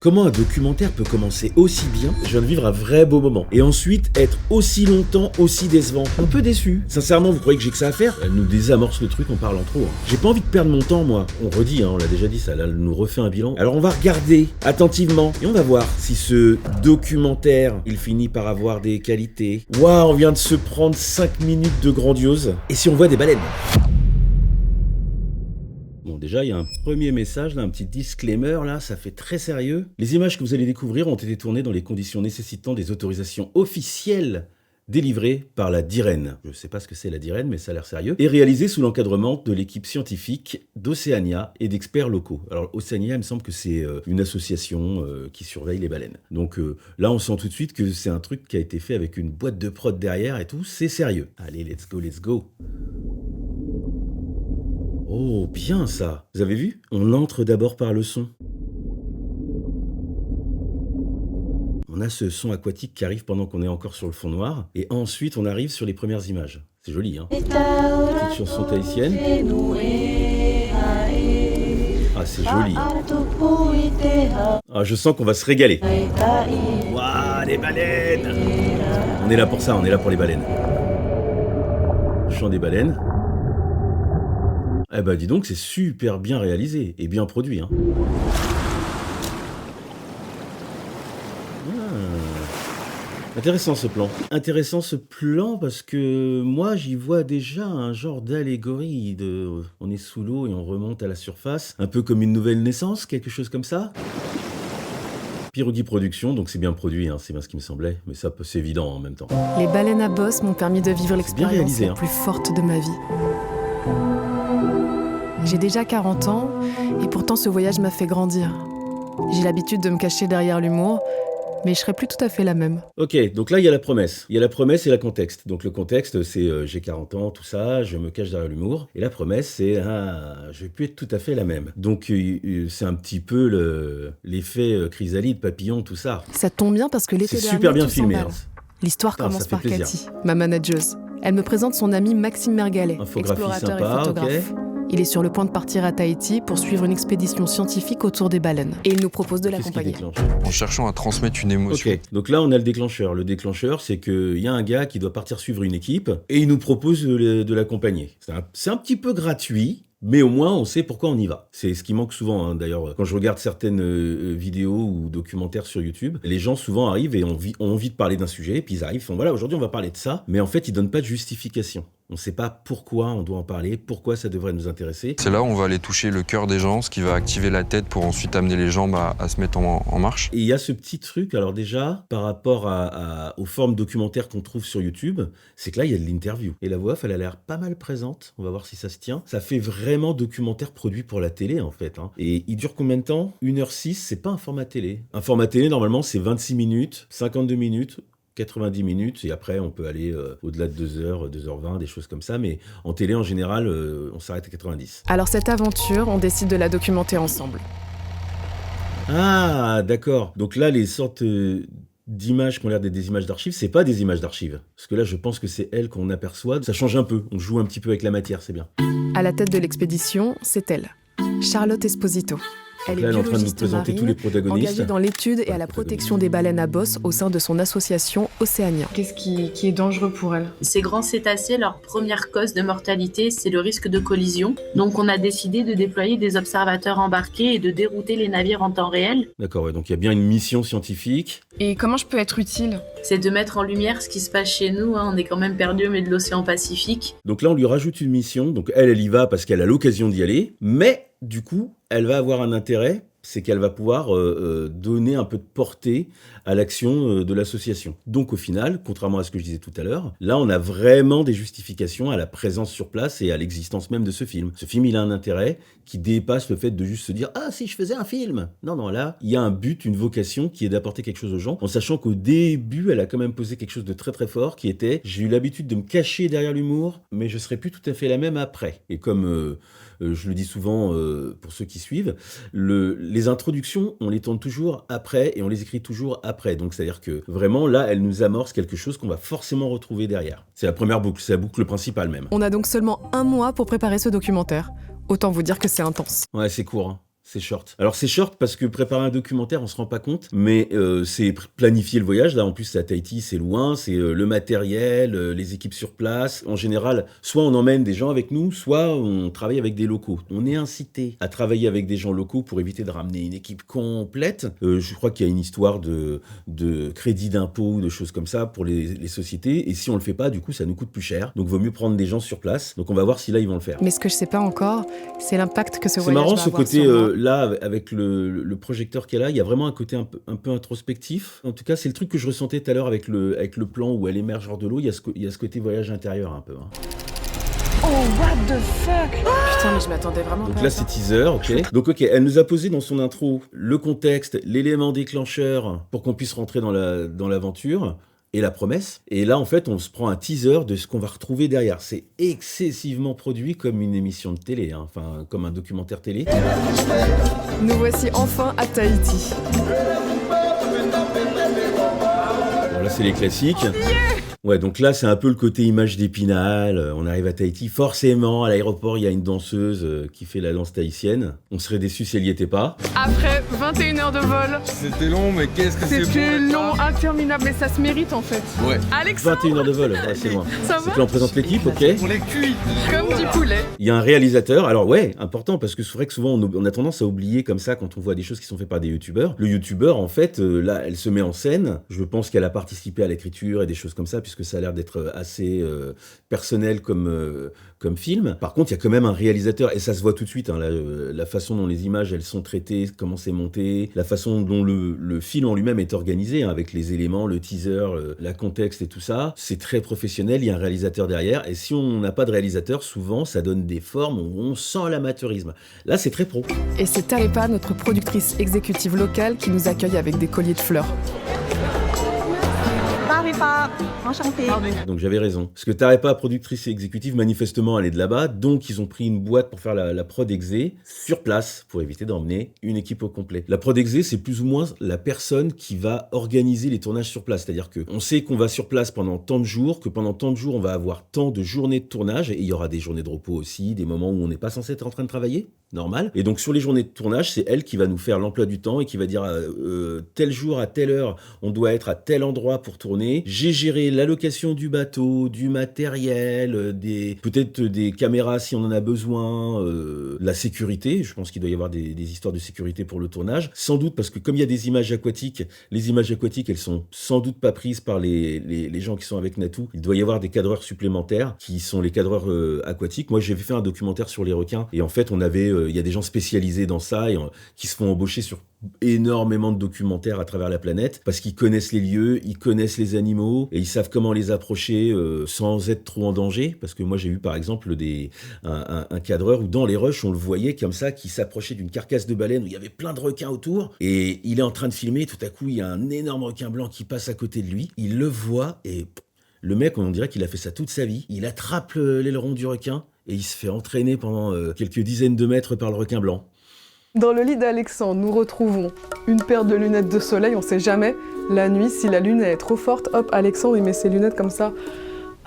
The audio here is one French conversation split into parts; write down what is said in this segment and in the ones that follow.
Comment un documentaire peut commencer aussi bien, je viens de vivre un vrai beau moment, et ensuite être aussi longtemps, aussi décevant, un peu déçu. Sincèrement, vous croyez que j'ai que ça à faire? Elle nous désamorce le truc en parlant trop. J'ai pas envie de perdre mon temps, moi. On redit, on l'a déjà dit ça, là, elle nous refait un bilan. Alors on va regarder attentivement, et on va voir si ce documentaire, il finit par avoir des qualités. Waouh, on vient de se prendre 5 minutes de grandiose, et si on voit des baleines? Bon, déjà, il y a un premier message, là, un petit disclaimer, là, ça fait très sérieux. Les images que vous allez découvrir ont été tournées dans les conditions nécessitant des autorisations officielles délivrées par la DIREN. Je sais pas ce que c'est la DIREN, mais ça a l'air sérieux. Et réalisées sous l'encadrement de l'équipe scientifique d'Océania et d'experts locaux. Alors, Océania, il me semble que c'est une association qui surveille les baleines. Donc là, on sent tout de suite que c'est un truc qui a été fait avec une boîte de prod derrière et tout. C'est sérieux. Allez, let's go, let's go. Oh, bien ça! Vous avez vu? On entre d'abord par le son. On a ce son aquatique qui arrive pendant qu'on est encore sur le fond noir, et ensuite on arrive sur les premières images. C'est joli, hein? Petite chanson tahitienne. Ah, c'est joli. Ah, je sens qu'on va se régaler. Waouh, les baleines! On est là pour ça, on est là pour les baleines. Chant des baleines. Eh ben dis donc, c'est super bien réalisé et bien produit, hein. Intéressant ce plan. Intéressant ce plan parce que moi j'y vois déjà un genre d'allégorie de... On est sous l'eau et on remonte à la surface, un peu comme une nouvelle naissance, quelque chose comme ça. Pirogui Productions, donc c'est bien produit, hein, c'est bien ce qui me semblait, mais ça c'est évident en même temps. Les baleines à bosse m'ont permis de vivre l'expérience réalisé, la hein. plus forte de ma vie. J'ai déjà 40 ans, et pourtant ce voyage m'a fait grandir. J'ai l'habitude de me cacher derrière l'humour, mais je serai plus tout à fait la même. Ok, donc là il y a la promesse. Il y a la promesse et le contexte. Donc le contexte c'est j'ai 40 ans, tout ça, je me cache derrière l'humour. Et la promesse c'est je vais plus être tout à fait la même. Donc c'est un petit peu l'effet chrysalide, papillon, tout ça. Ça tombe bien parce que l'été C'est dernier, super bien tout filmé. s'emballe. L'histoire Ça commence fait par plaisir. Cathy, ma manageuse. Elle me présente son ami Maxime Mergalet, Infographie explorateur sympa, et photographe. ok. Il est sur le point de partir à Tahiti pour suivre une expédition scientifique autour des baleines. Et il nous propose de Qu'est-ce qui l'accompagner. déclenche? En cherchant à transmettre une émotion. Ok, donc là on a le déclencheur. Le déclencheur, c'est qu'il y a un gars qui doit partir suivre une équipe et il nous propose de l'accompagner. C'est un petit peu gratuit, mais au moins on sait pourquoi on y va. C'est ce qui manque souvent, hein. D'ailleurs, quand je regarde certaines vidéos ou documentaires sur YouTube, les gens souvent arrivent et ont envie de parler d'un sujet, puis ils arrivent, ils font voilà, aujourd'hui on va parler de ça, mais en fait ils donnent pas de justification. On ne sait pas pourquoi on doit en parler, pourquoi ça devrait nous intéresser. C'est là où on va aller toucher le cœur des gens, ce qui va activer la tête pour ensuite amener les jambes à se mettre en marche. Et il y a ce petit truc, alors déjà, par rapport aux formes documentaires qu'on trouve sur YouTube, c'est que là, il y a de l'interview. Et la voix off, elle a l'air pas mal présente. On va voir si ça se tient. Ça fait vraiment documentaire produit pour la télé, en fait, hein. Et il dure combien de temps? 1h06, c'est pas un format télé. Un format télé, normalement, c'est 26 minutes, 52 minutes, 90 minutes, et après on peut aller au-delà de 2h, 2h20, des choses comme ça, mais en télé en général, on s'arrête à 90. Alors cette aventure, on décide de la documenter ensemble. Ah, d'accord. Donc là, les sortes d'images qui ont l'air d'être des images d'archives, c'est pas des images d'archives. Parce que là, je pense que c'est elles qu'on aperçoit. Ça change un peu, on joue un petit peu avec la matière, c'est bien. À la tête de l'expédition, c'est elle, Charlotte Esposito. Elle Là, elle est en train de nous biologiste présenter tous les marine, protagonistes. engagée dans l'étude et à la protection des baleines à bosse au sein de son association Océania. Qu'est-ce qui est dangereux pour elle? Ces grands cétacés, leur première cause de mortalité, c'est le risque de collision. Donc on a décidé de déployer des observateurs embarqués et de dérouter les navires en temps réel. D'accord, ouais, donc il y a bien une mission scientifique. Et comment je peux être utile? C'est de mettre en lumière ce qui se passe chez nous, hein. On est quand même perdu au milieu de l'océan Pacifique. Donc là, on lui rajoute une mission. Donc elle y va parce qu'elle a l'occasion d'y aller. Mais du coup, elle va avoir un intérêt, c'est qu'elle va pouvoir donner un peu de portée à l'action de l'association. Donc au final, contrairement à ce que je disais tout à l'heure, là on a vraiment des justifications à la présence sur place et à l'existence même de ce film. Ce film, il a un intérêt qui dépasse le fait de juste se dire « Ah, si je faisais un film !» Non, non, là, il y a un but, une vocation qui est d'apporter quelque chose aux gens, en sachant qu'au début, elle a quand même posé quelque chose de très très fort, qui était « J'ai eu l'habitude de me cacher derrière l'humour, mais je serai plus tout à fait la même après. » Et comme... je le dis souvent pour ceux qui suivent, les introductions, on les tourne toujours après et on les écrit toujours après. Donc c'est-à-dire que vraiment là, elle nous amorce quelque chose qu'on va forcément retrouver derrière. C'est la première boucle, c'est la boucle principale même. On a donc seulement 1 mois pour préparer ce documentaire. Autant vous dire que c'est intense. Ouais, c'est court, hein. C'est short. Alors c'est short parce que préparer un documentaire, on se rend pas compte, mais c'est planifier le voyage. Là, en plus, c'est à Tahiti, c'est loin, c'est le matériel, les équipes sur place. En général, soit on emmène des gens avec nous, soit on travaille avec des locaux. On est incité à travailler avec des gens locaux pour éviter de ramener une équipe complète. Je crois qu'il y a une histoire de crédit d'impôt ou de choses comme ça pour les sociétés. Et si on le fait pas, du coup, ça nous coûte plus cher. Donc, vaut mieux prendre des gens sur place. Donc, on va voir si là, ils vont le faire. Mais ce que je sais pas encore, c'est l'impact que ce C'est voyage marrant va ce avoir côté sur moi. là avec le projecteur qu'elle a, il y a vraiment un côté un peu introspectif. En tout cas, c'est le truc que je ressentais tout à l'heure avec le plan où elle émerge hors de l'eau. Il y a ce côté voyage intérieur un peu. Hein. Oh, what the fuck! Putain, mais je m'attendais vraiment Donc pas là, à ça. c'est teaser, ok. Donc ok, elle nous a posé dans son intro le contexte, l'élément déclencheur pour qu'on puisse rentrer dans l'aventure. Et la promesse. Et là, en fait, on se prend un teaser de ce qu'on va retrouver derrière. C'est excessivement produit comme une émission de télé, hein. Enfin, comme un documentaire télé. Nous voici enfin à Tahiti. Bon, là, c'est les classiques. Ouais, donc là, c'est un peu le côté image d'Épinal. On arrive à Tahiti. Forcément, à l'aéroport, il y a une danseuse qui fait la danse tahitienne. On serait déçus si elle y était pas. Après 21 heures de vol, C'était long, mais qu'est-ce que c'est c'était long, interminable, mais ça se mérite en fait. Ouais. Alexandre, 21 heures de vol, ouais, c'est loin. ça Donc va? là, on présente l'équipe, ok. On les cuit. Comme du poulet. Il y a un réalisateur, alors ouais, important, parce que c'est vrai que souvent on a tendance à oublier comme ça quand on voit des choses qui sont faites par des youtubeurs. Le youtubeur, en fait, là, elle se met en scène. Je pense qu'elle a participé à l'écriture et des choses comme ça, puisque ça a l'air d'être assez personnel comme film. Par contre, il y a quand même un réalisateur, et ça se voit tout de suite, hein, la façon dont les images elles sont traitées, comment c'est monté, la façon dont le film en lui-même est organisé, hein, avec les éléments, le teaser, la contexte et tout ça. C'est très professionnel, il y a un réalisateur derrière, et si on n'a pas de réalisateur, souvent ça donne des formes où on sent l'amateurisme. Là, c'est très pro. Et c'est Tarepa, notre productrice exécutive locale, qui nous accueille avec des colliers de fleurs. Tarepa, enchantée. Donc j'avais raison. Parce que Tarepa, productrice et exécutive, manifestement elle est de là-bas, donc ils ont pris une boîte pour faire la prod exé sur place, pour éviter d'emmener une équipe au complet. La prod exé, c'est plus ou moins la personne qui va organiser les tournages sur place. C'est-à-dire qu'on sait qu'on va sur place pendant tant de jours, que pendant tant de jours on va avoir tant de journées de tournage, et il y aura des journées de repos aussi, des moments où on n'est pas censé être en train de travailler. Normal. Et donc sur les journées de tournage, c'est elle qui va nous faire l'emploi du temps et qui va dire tel jour à telle heure, on doit être à tel endroit pour tourner. J'ai géré l'allocation du bateau, du matériel, peut-être des caméras si on en a besoin, la sécurité. Je pense qu'il doit y avoir des histoires de sécurité pour le tournage. Sans doute parce que comme il y a des images aquatiques, les images aquatiques, elles sont sans doute pas prises par les gens qui sont avec Natou. Il doit y avoir des cadreurs supplémentaires qui sont les cadreurs aquatiques. Moi, j'ai fait un documentaire sur les requins et en fait, on avait il y a des gens spécialisés dans ça et qui se font embaucher sur énormément de documentaires à travers la planète parce qu'ils connaissent les lieux, ils connaissent les animaux et ils savent comment les approcher sans être trop en danger. Parce que moi j'ai eu par exemple un cadreur où dans les rushs on le voyait comme ça qui s'approchait d'une carcasse de baleine où il y avait plein de requins autour et il est en train de filmer, tout à coup il y a un énorme requin blanc qui passe à côté de lui, il le voit et le mec on dirait qu'il a fait ça toute sa vie, il attrape l'aileron du requin et il se fait entraîner pendant quelques dizaines de mètres par le requin blanc. Dans le lit d'Alexandre, nous retrouvons une paire de lunettes de soleil, on sait jamais. La nuit, si la lune est trop forte, hop, Alexandre, il met ses lunettes comme ça.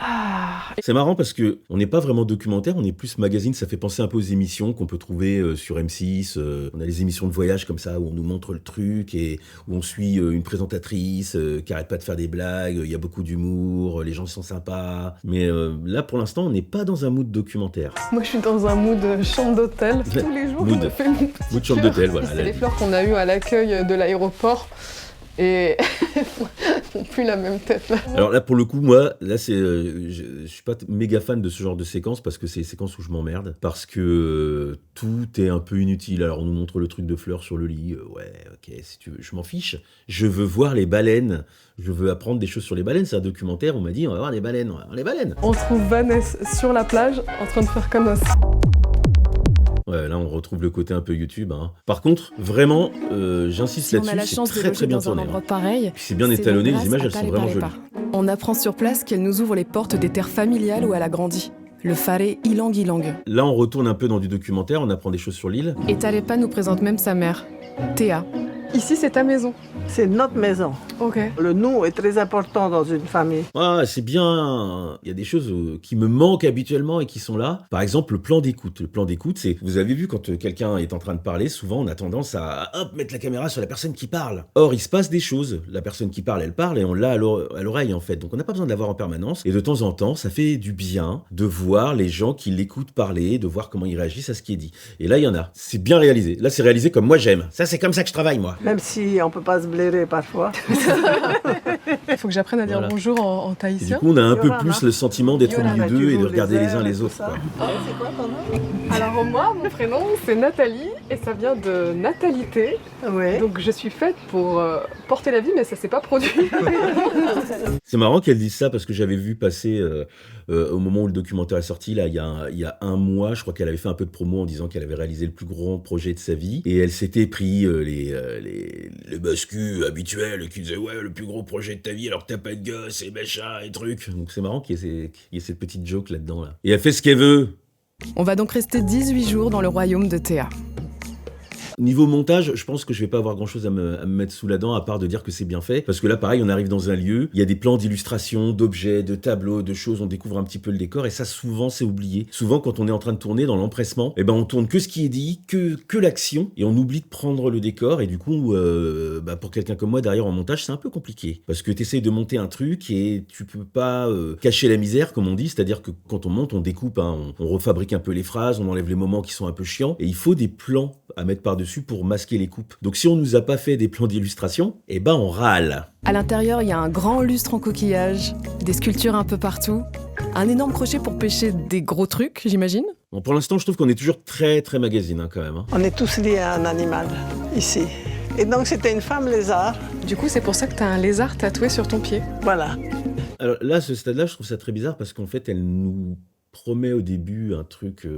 Ah. C'est marrant parce que on n'est pas vraiment documentaire, on est plus magazine, ça fait penser un peu aux émissions qu'on peut trouver sur M6. On a les émissions de voyage comme ça où on nous montre le truc et où on suit une présentatrice qui arrête pas de faire des blagues, il y a beaucoup d'humour, les gens sont sympas. Mais là pour l'instant on n'est pas dans un mood documentaire. Moi je suis dans un mood chambre d'hôtel. Tous les jours Mood. je me fais mon petit Mood chambre cœur. d'hôtel, voilà. C'est les fleurs qu'on a eues à l'accueil de l'aéroport. Et n'ont plus la même tête là. Alors là pour le coup moi là c'est je suis pas méga fan de ce genre de séquences parce que c'est des séquences où je m'emmerde parce que tout est un peu inutile. Alors on nous montre le truc de fleurs sur le lit, ouais ok si tu veux, je m'en fiche, je veux voir les baleines, je veux apprendre des choses sur les baleines, c'est un documentaire, on m'a dit on va voir les baleines, on va voir les baleines. On trouve Vanessa sur la plage en train de faire comme un... Ouais, là on retrouve le côté un peu YouTube. Hein. Par contre, vraiment, j'insiste Si on a la là-dessus, chance c'est de très loger très bien dans un tourné. endroit Hein. pareil, Puis c'est bien c'est étalonné, grâce les images à elles sont Tarepa vraiment Repa. jolies. On apprend sur place qu'elle nous ouvre les portes des terres familiales où elle a grandi. Le Faré Ilang Ilang. Là on retourne un peu dans du documentaire, on apprend des choses sur l'île. Et Tarepa nous présente même sa mère, Théa. Ici c'est ta maison. C'est notre maison. Ok. Le nous est très important dans une famille. Ah, c'est bien. Il y a des choses qui me manquent habituellement et qui sont là. Par exemple, le plan d'écoute. Le plan d'écoute, c'est, vous avez vu, quand quelqu'un est en train de parler, souvent on a tendance à hop, mettre la caméra sur la personne qui parle. Or, il se passe des choses. La personne qui parle, elle parle et on l'a à l'oreille en fait. Donc on n'a pas besoin de l'avoir en permanence. Et de temps en temps, ça fait du bien de voir les gens qui l'écoutent parler, de voir comment ils réagissent à ce qui est dit. Et là, il y en a. C'est bien réalisé. Là, c'est réalisé comme moi j'aime. Ça, c'est comme ça que je travaille, moi. Même si on peut pas se blairer parfois. Il faut que j'apprenne à dire Voilà. bonjour en Et du tahitien. coup, on a un peu Yorana. plus le sentiment d'être au milieu Yorana, d'eux tu et de roules regarder les uns airs et les tout autres. ça. Quoi. C'est quoi ton nom? Alors moi, mon prénom, c'est Nathalie et ça vient de natalité. Oui. Donc je suis faite pour porter la vie, mais ça s'est pas produit. C'est marrant qu'elle dise ça parce que j'avais vu passer au moment où le documentaire est sorti, là, il y a un mois, je crois qu'elle avait fait un peu de promo en disant qu'elle avait réalisé le plus grand projet de sa vie et elle s'était pris les bascus habituels qui disaient ouais, le plus gros projet de ta vie alors que t'as pas de gosse et machin et trucs. Donc c'est marrant qu'il y ait cette petite joke là-dedans. Là. Et elle fait ce qu'elle veut. On va donc rester 18 jours dans le royaume de Théa. Niveau montage, je pense que je vais pas avoir grand chose à me mettre sous la dent à part de dire que c'est bien fait. Parce que là, pareil, on arrive dans un lieu, il y a des plans d'illustration, d'objets, de tableaux, de choses, on découvre un petit peu le décor et ça, souvent, c'est oublié. Souvent, quand on est en train de tourner dans l'empressement, eh ben, on tourne que ce qui est dit, que l'action et on oublie de prendre le décor et du coup, pour quelqu'un comme moi, derrière en montage, c'est un peu compliqué. Parce que tu essayes de monter un truc et tu peux pas cacher la misère, comme on dit, c'est-à-dire que quand on monte, on découpe, hein, on refabrique un peu les phrases, on enlève les moments qui sont un peu chiants et il faut des plans à mettre par-dessus pour masquer les coupes. Donc si on nous a pas fait des plans d'illustration, eh ben on râle. À l'intérieur, il y a un grand lustre en coquillage, des sculptures un peu partout, un énorme crochet pour pêcher des gros trucs, j'imagine. Bon, pour l'instant, je trouve qu'on est toujours très très magazine hein, quand même. Hein. On est tous liés à un animal ici. Et donc c'était une femme lézard. Du coup, c'est pour ça que t'as un lézard tatoué sur ton pied. Voilà. Alors là, à ce stade-là, je trouve ça très bizarre parce qu'en fait, elle nous promet au début un truc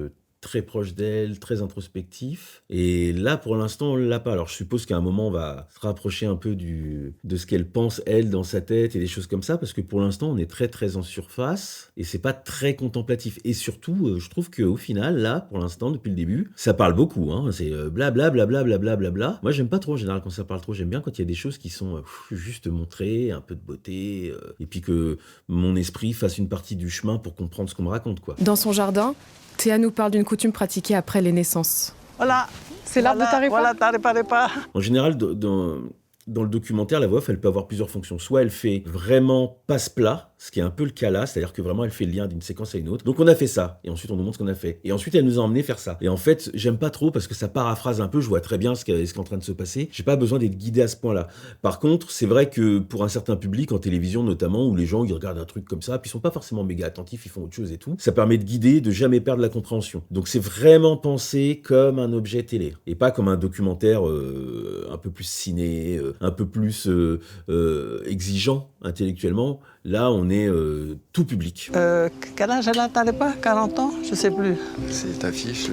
très proche d'elle, très introspectif. Et là, pour l'instant, on l'a pas. Alors, je suppose qu'à un moment, on va se rapprocher un peu de ce qu'elle pense, elle, dans sa tête et des choses comme ça, parce que pour l'instant, on est très, très en surface et c'est pas très contemplatif. Et surtout, je trouve qu'au final, là, pour l'instant, depuis le début, ça parle beaucoup. Hein. C'est blablabla, blablabla, blablabla. Moi, j'aime pas trop en général quand ça parle trop. J'aime bien quand il y a des choses qui sont juste montrées, un peu de beauté, et puis que mon esprit fasse une partie du chemin pour comprendre ce qu'on me raconte, quoi. Dans son jardin, Théa nous parle d'une coutume pratiquée après les naissances. Voilà. C'est l'arbre de Tarepa. Voilà, Tarepa. En général, dans le documentaire, la voix off, elle peut avoir plusieurs fonctions. Soit elle fait vraiment passe-plat, ce qui est un peu le cas là, c'est-à-dire que vraiment elle fait le lien d'une séquence à une autre. Donc on a fait ça, et ensuite on nous montre ce qu'on a fait. Et ensuite elle nous a emmené faire ça. Et en fait, j'aime pas trop parce que ça paraphrase un peu, je vois très bien ce qui est en train de se passer. J'ai pas besoin d'être guidé à ce point-là. Par contre, c'est vrai que pour un certain public, en télévision notamment, où les gens ils regardent un truc comme ça, puis ils sont pas forcément méga attentifs, ils font autre chose et tout, ça permet de guider, de jamais perdre la compréhension. Donc c'est vraiment pensé comme un objet télé, et pas comme un documentaire un peu plus ciné, un peu plus exigeant intellectuellement. Là, on est tout public. Quel âge elle a, Tarepa? 40 ans? Je sais plus. C'est ta fiche.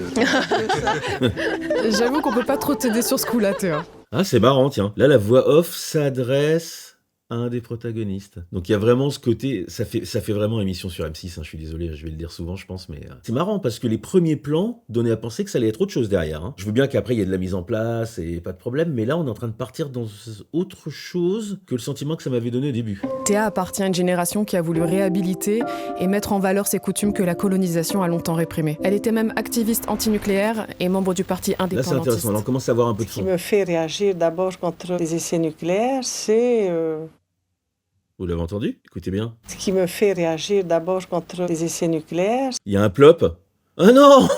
J'avoue qu'on peut pas trop t'aider sur ce coup-là, Théa. Ah, c'est marrant, tiens. Là, la voix off s'adresse à un des protagonistes. Donc il y a vraiment ce côté, ça fait vraiment émission sur M6, hein, je suis désolé, je vais le dire souvent je pense, mais c'est marrant parce que les premiers plans donnaient à penser que ça allait être autre chose derrière. Hein. Je veux bien qu'après il y ait de la mise en place et pas de problème, mais là on est en train de partir dans autre chose que le sentiment que ça m'avait donné au début. Théa appartient à une génération qui a voulu réhabiliter et mettre en valeur ces coutumes que la colonisation a longtemps réprimées. Elle était même activiste antinucléaire et membre du parti Là c'est indépendantiste. intéressant, là on commence à avoir un peu de Ce qui fond. me fait réagir d'abord contre les essais nucléaires, c'est... Vous l'avez entendu? Écoutez bien. Ce qui me fait réagir d'abord contre les essais nucléaires. Il y a un plop. Ah non!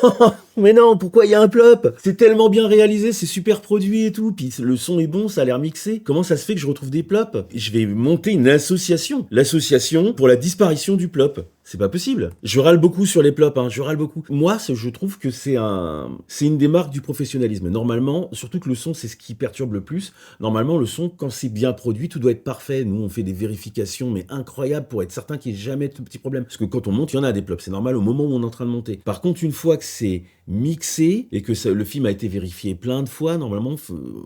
Mais non, pourquoi il y a un plop? C'est tellement bien réalisé, c'est super produit et tout, puis le son est bon, ça a l'air mixé. Comment ça se fait que je retrouve des plops? Je vais monter une association. L'association pour la disparition du plop. C'est pas possible. Je râle beaucoup sur les plops, hein, je râle beaucoup. Moi, je trouve que c'est une des marques du professionnalisme. Normalement, surtout que le son, c'est ce qui perturbe le plus. Normalement, le son, quand c'est bien produit, tout doit être parfait. Nous, on fait des vérifications, mais incroyables pour être certain qu'il n'y ait jamais de petits problèmes. Parce que quand on monte, il y en a des plops. C'est normal au moment où on est en train de monter. Par contre, une fois que c'est mixé et que le film a été vérifié plein de fois, normalement,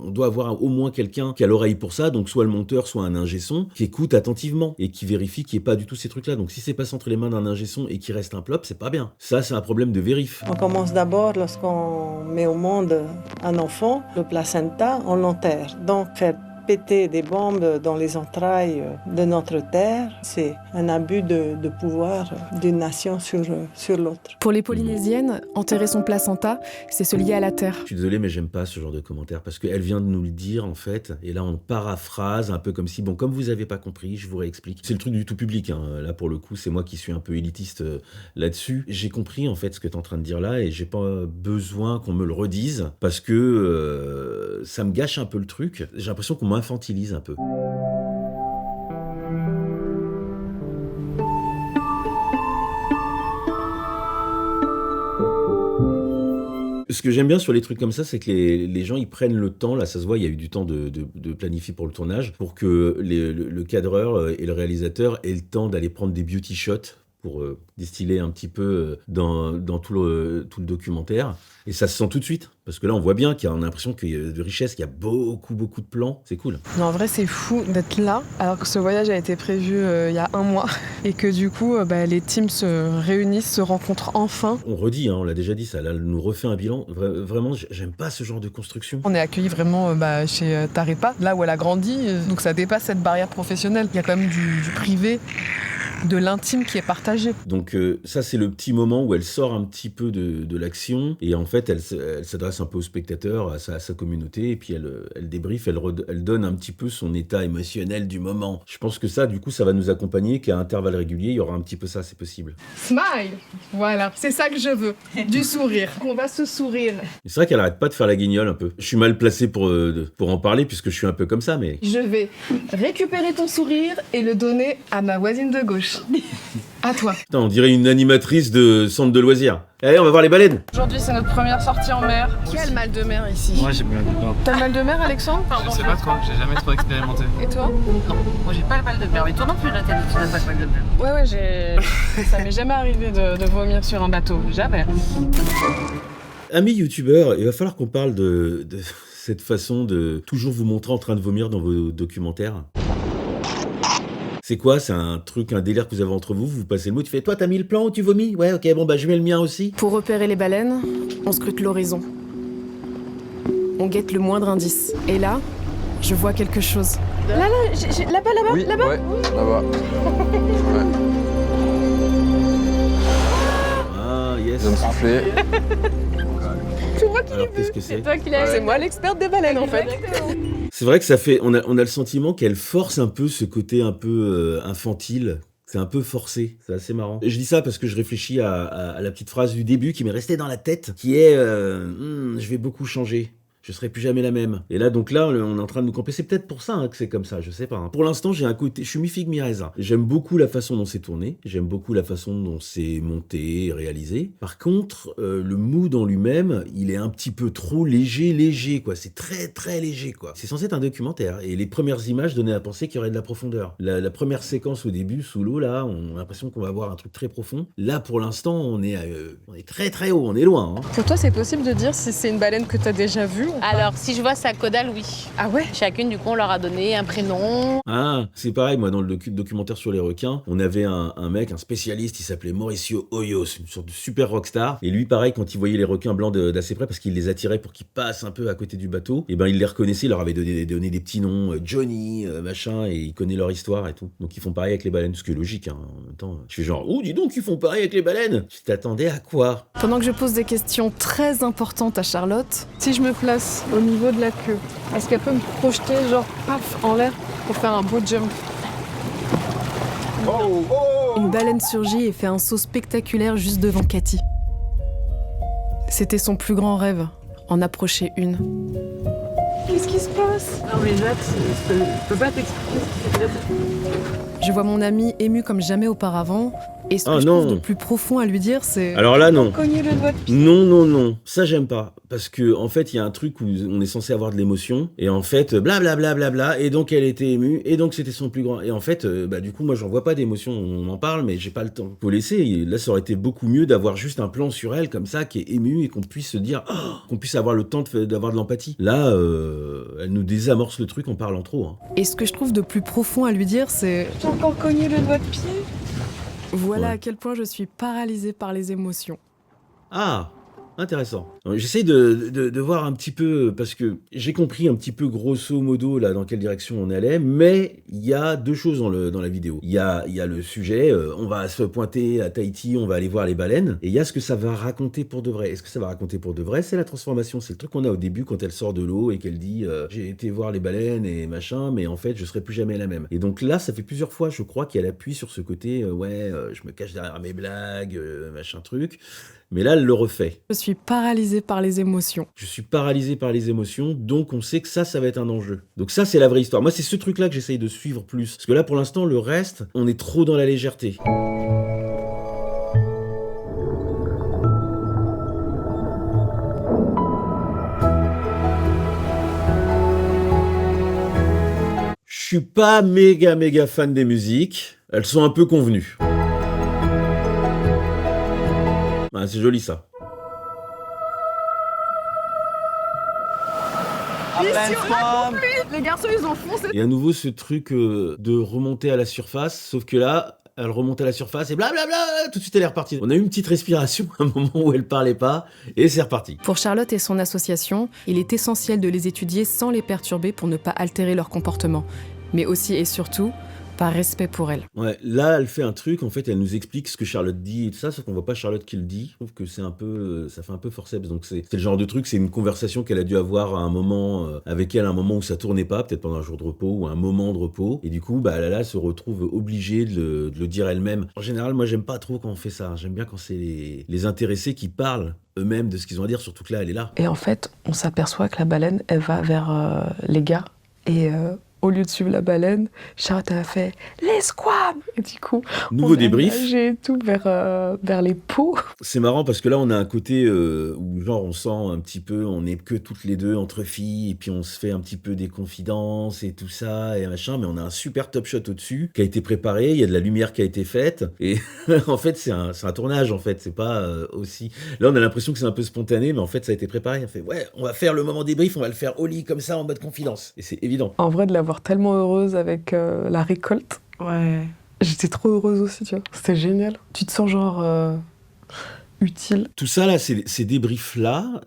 on doit avoir au moins quelqu'un qui a l'oreille pour ça, donc soit le monteur, soit un ingé son, qui écoute attentivement et qui vérifie qu'il n'y ait pas du tout ces trucs-là. Donc si c'est pas entre les mains d'un ingé son et qu'il reste un plop, c'est pas bien. Ça, c'est un problème de vérif. On commence d'abord, lorsqu'on met au monde un enfant, le placenta, on l'enterre. Donc faire péter des bombes dans les entrailles de notre terre, c'est un abus de pouvoir d'une nation sur l'autre. Pour les Polynésiennes, enterrer son placenta, c'est se lier à la terre. Je suis désolé, mais j'aime pas ce genre de commentaires parce qu'elle vient de nous le dire en fait, et là on paraphrase un peu comme si, bon, comme vous avez pas compris, je vous réexplique. C'est le truc du tout public, hein. Là pour le coup, c'est moi qui suis un peu élitiste là-dessus. J'ai compris en fait ce que t'es en train de dire là et j'ai pas besoin qu'on me le redise parce que ça me gâche un peu le truc. J'ai l'impression qu'on m'infantilise un peu. Ce que j'aime bien sur les trucs comme ça, c'est que les gens, ils prennent le temps, là ça se voit, il y a eu du temps de planifier pour le tournage, pour que le cadreur et le réalisateur aient le temps d'aller prendre des beauty shots pour distiller un petit peu dans tout le documentaire. Et ça se sent tout de suite, parce que là on voit bien qu'on a l'impression qu'il y a de richesse, qu'il y a beaucoup de plans, c'est cool. Non, en vrai, c'est fou d'être là, alors que ce voyage a été prévu il y a 1 mois, et que du coup, les teams se réunissent, se rencontrent enfin. On redit, hein, on l'a déjà dit ça, là elle nous refait un bilan. Vraiment, j'aime pas ce genre de construction. On est accueillis vraiment chez Tarepa, là où elle a grandi, donc ça dépasse cette barrière professionnelle. Il y a quand même du privé, de l'intime qui est partagé. Donc ça c'est le petit moment où elle sort un petit peu de l'action et en fait elle s'adresse un peu aux spectateurs, à sa communauté et puis elle débriefe, elle donne un petit peu son état émotionnel du moment. Je pense que ça du coup ça va nous accompagner, qu'à intervalles réguliers il y aura un petit peu ça, c'est possible. Smile. Voilà, c'est ça que je veux. Du sourire. On va se sourire. C'est vrai qu'elle arrête pas de faire la guignole un peu. Je suis mal placé pour en parler puisque je suis un peu comme ça, mais... Je vais récupérer ton sourire et le donner à ma voisine de gauche. À toi. Putain, on dirait une animatrice de centre de loisirs. Allez, on va voir les baleines. Aujourd'hui, c'est notre première sortie en mer. Qui a le mal de mer ici? Moi j'ai mal de mer. T'as le mal de mer, Alexandre? Je sais pas trop, j'ai jamais trop expérimenté. Et toi? Non, moi j'ai pas le mal de mer, mais toi non plus, là, tu n'as pas le mal de mer. Ouais, ça m'est jamais arrivé de vomir sur un bateau. Jamais. Amis youtubeurs, il va falloir qu'on parle de cette façon de toujours vous montrer en train de vomir dans vos documentaires. C'est quoi? C'est un délire que vous avez entre vous, vous passez le mot, tu fais « Toi, t'as mis le plan où tu vomis? Ouais, ok, bon, bah je mets le mien aussi. » Pour repérer les baleines, on scrute l'horizon. On guette le moindre indice. Et là, je vois quelque chose. Là-bas, Oui, là-bas. ouais, là-bas. Ouais. Ah, yes. Je viens de souffler. C'est moi qui l'ai Alors, vu. qu'est-ce que c'est? C'est toi qui l'as vu. C'est moi l'experte des baleines, en fait. C'est vrai que ça fait... On a le sentiment qu'elle force un peu ce côté un peu infantile. C'est un peu forcé, c'est assez marrant. Je dis ça parce que je réfléchis à la petite phrase du début qui m'est restée dans la tête, qui est je vais beaucoup changer. Je serai plus jamais la même. Et là, donc là, on est en train de nous camper. C'est peut-être pour ça que c'est comme ça, je sais pas. Pour l'instant, j'ai un côté... Je suis mi-figue, mi-raisin. J'aime beaucoup la façon dont c'est tourné. J'aime beaucoup la façon dont c'est monté et réalisé. Par contre, le mood en lui-même, il est un petit peu trop léger, quoi. C'est très, très léger, quoi. C'est censé être un documentaire. Et les premières images donnaient à penser qu'il y aurait de la profondeur. La première séquence au début, sous l'eau, là, on a l'impression qu'on va voir un truc très profond. Là, pour l'instant, on est très, très haut. On est loin, hein. Pour toi, c'est possible de dire si c'est une baleine que t'as déjà vue? Alors, si je vois sa caudale, oui. Ah ouais? Chacune, du coup, on leur a donné un prénom. Ah, c'est pareil, moi, dans le documentaire sur les requins, on avait un mec, un spécialiste, il s'appelait Mauricio Hoyos, une sorte de super rockstar. Et lui, pareil, quand il voyait les requins blancs d'assez près, parce qu'il les attirait pour qu'ils passent un peu à côté du bateau, et ben il les reconnaissait, il leur avait donné des petits noms, Johnny, machin, et il connaît leur histoire et tout. Donc ils font pareil avec les baleines, ce qui est logique, hein. En même temps, je fais genre, oh, dis donc, ils font pareil avec les baleines. Tu t'attendais à quoi? Pendant que je pose des questions très importantes à Charlotte, Si je me place au niveau de la queue, est-ce qu'elle peut me projeter, genre, paf, en l'air pour faire un beau jump? une baleine surgit et fait un saut spectaculaire juste devant Cathy. C'était son plus grand rêve, en approcher une. Qu'est-ce qui se passe? Non, mais Jacques, je peux pas t'expliquer ce qui s'est passé. Je vois mon amie émue comme jamais auparavant, et ce que Oh je non. trouve de plus profond à lui dire, c'est... Alors là, non. Cognez le doigt de pied. Non, ça j'aime pas. Parce que en fait, il y a un truc où on est censé avoir de l'émotion, et en fait, blablabla, et donc elle était émue, et donc c'était son plus grand. Et en fait, du coup, moi j'en vois pas d'émotion, on en parle, mais j'ai pas le temps. Faut laisser, là ça aurait été beaucoup mieux d'avoir juste un plan sur elle, comme ça, qui est émue, et qu'on puisse se dire, qu'on puisse avoir le temps d'avoir de l'empathie. Là, elle nous désamorce le truc en parlant trop. Hein. Et ce que je trouve de plus profond à lui dire, c'est... J'ai encore cogné le doigt de pied. Voilà Ouais. à quel point je suis paralysée par les émotions. Ah, Intéressant. J'essaye de voir un petit peu, parce que j'ai compris un petit peu grosso modo là dans quelle direction on allait, mais il y a deux choses dans la vidéo. Il y a le sujet, on va se pointer à Tahiti, on va aller voir les baleines, et il y a ce que ça va raconter pour de vrai. Est-ce que ça va raconter pour de vrai? C'est la transformation, c'est le truc qu'on a au début quand elle sort de l'eau et qu'elle dit j'ai été voir les baleines et machin, mais en fait je serai plus jamais la même. Et donc là, ça fait plusieurs fois, je crois, qu'elle appuie sur ce côté je me cache derrière mes blagues, machin truc. Mais là, elle le refait. Je suis paralysée par les émotions. Je suis paralysé par les émotions, donc on sait que ça va être un enjeu. Donc ça, c'est la vraie histoire. Moi, c'est ce truc-là que j'essaye de suivre plus. Parce que là, pour l'instant, le reste, on est trop dans la légèreté. Je suis pas méga fan des musiques. Elles sont un peu convenues. Ah, c'est joli ça. Les garçons, ils ont foncé. Et à nouveau ce truc de remonter à la surface, sauf que là, elle remonte à la surface et blablabla, tout de suite elle est repartie. On a eu une petite respiration à un moment où elle parlait pas, et c'est reparti. Pour Charlotte et son association, il est essentiel de les étudier sans les perturber pour ne pas altérer leur comportement, mais aussi et surtout par respect pour elle. Ouais, là elle fait un truc, en fait elle nous explique ce que Charlotte dit et tout ça, sauf qu'on voit pas Charlotte qui le dit. Je trouve que c'est un peu, ça fait un peu forceps, donc c'est le genre de truc, c'est une conversation qu'elle a dû avoir à un moment avec elle, à un moment où ça tournait pas, peut-être pendant un jour de repos ou un moment de repos, et du coup là elle se retrouve obligée de le dire elle-même. En général, moi j'aime pas trop quand on fait ça, j'aime bien quand c'est les intéressés qui parlent eux-mêmes de ce qu'ils ont à dire, surtout que là elle est là. Et en fait, on s'aperçoit que la baleine, elle va vers les gars. Et au lieu de suivre la baleine, Charlotte a fait les squams. Et du coup, Nouveau on débrief. a nagé et tout vers les pots. C'est marrant parce que là on a un côté où genre on sent un petit peu, on est que toutes les deux entre filles et puis on se fait un petit peu des confidences et tout ça et machin, mais on a un super top shot au-dessus qui a été préparé, il y a de la lumière qui a été faite et en fait c'est un tournage en fait, c'est pas aussi... Là on a l'impression que c'est un peu spontané, mais en fait ça a été préparé, on fait ouais on va faire le moment débrief, on va le faire au lit comme ça en mode confidence et c'est évident. En vrai, de la voir tellement heureuse avec la récolte. Ouais. J'étais trop heureuse aussi, tu vois. C'était génial. Tu te sens genre utile. Tout ça là, ces débriefs-là,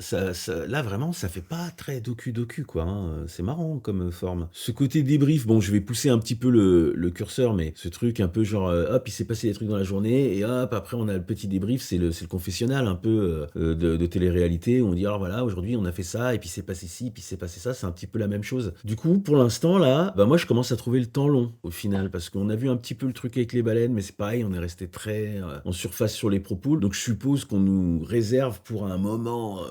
là vraiment, ça fait pas très docu quoi. Hein. C'est marrant comme forme. Ce côté débrief, bon, je vais pousser un petit peu le curseur, mais ce truc un peu genre, hop, il s'est passé des trucs dans la journée, et hop, après on a le petit débrief, c'est le confessionnal un peu de télé-réalité, où on dit, alors voilà, aujourd'hui on a fait ça, et puis c'est passé ci, puis c'est passé ça, c'est un petit peu la même chose. Du coup, pour l'instant là, bah moi je commence à trouver le temps long au final, parce qu'on a vu un petit peu le truc avec les baleines, mais c'est pareil, on est resté très en surface sur les propoules, donc je suppose qu'on nous réserve pour un moment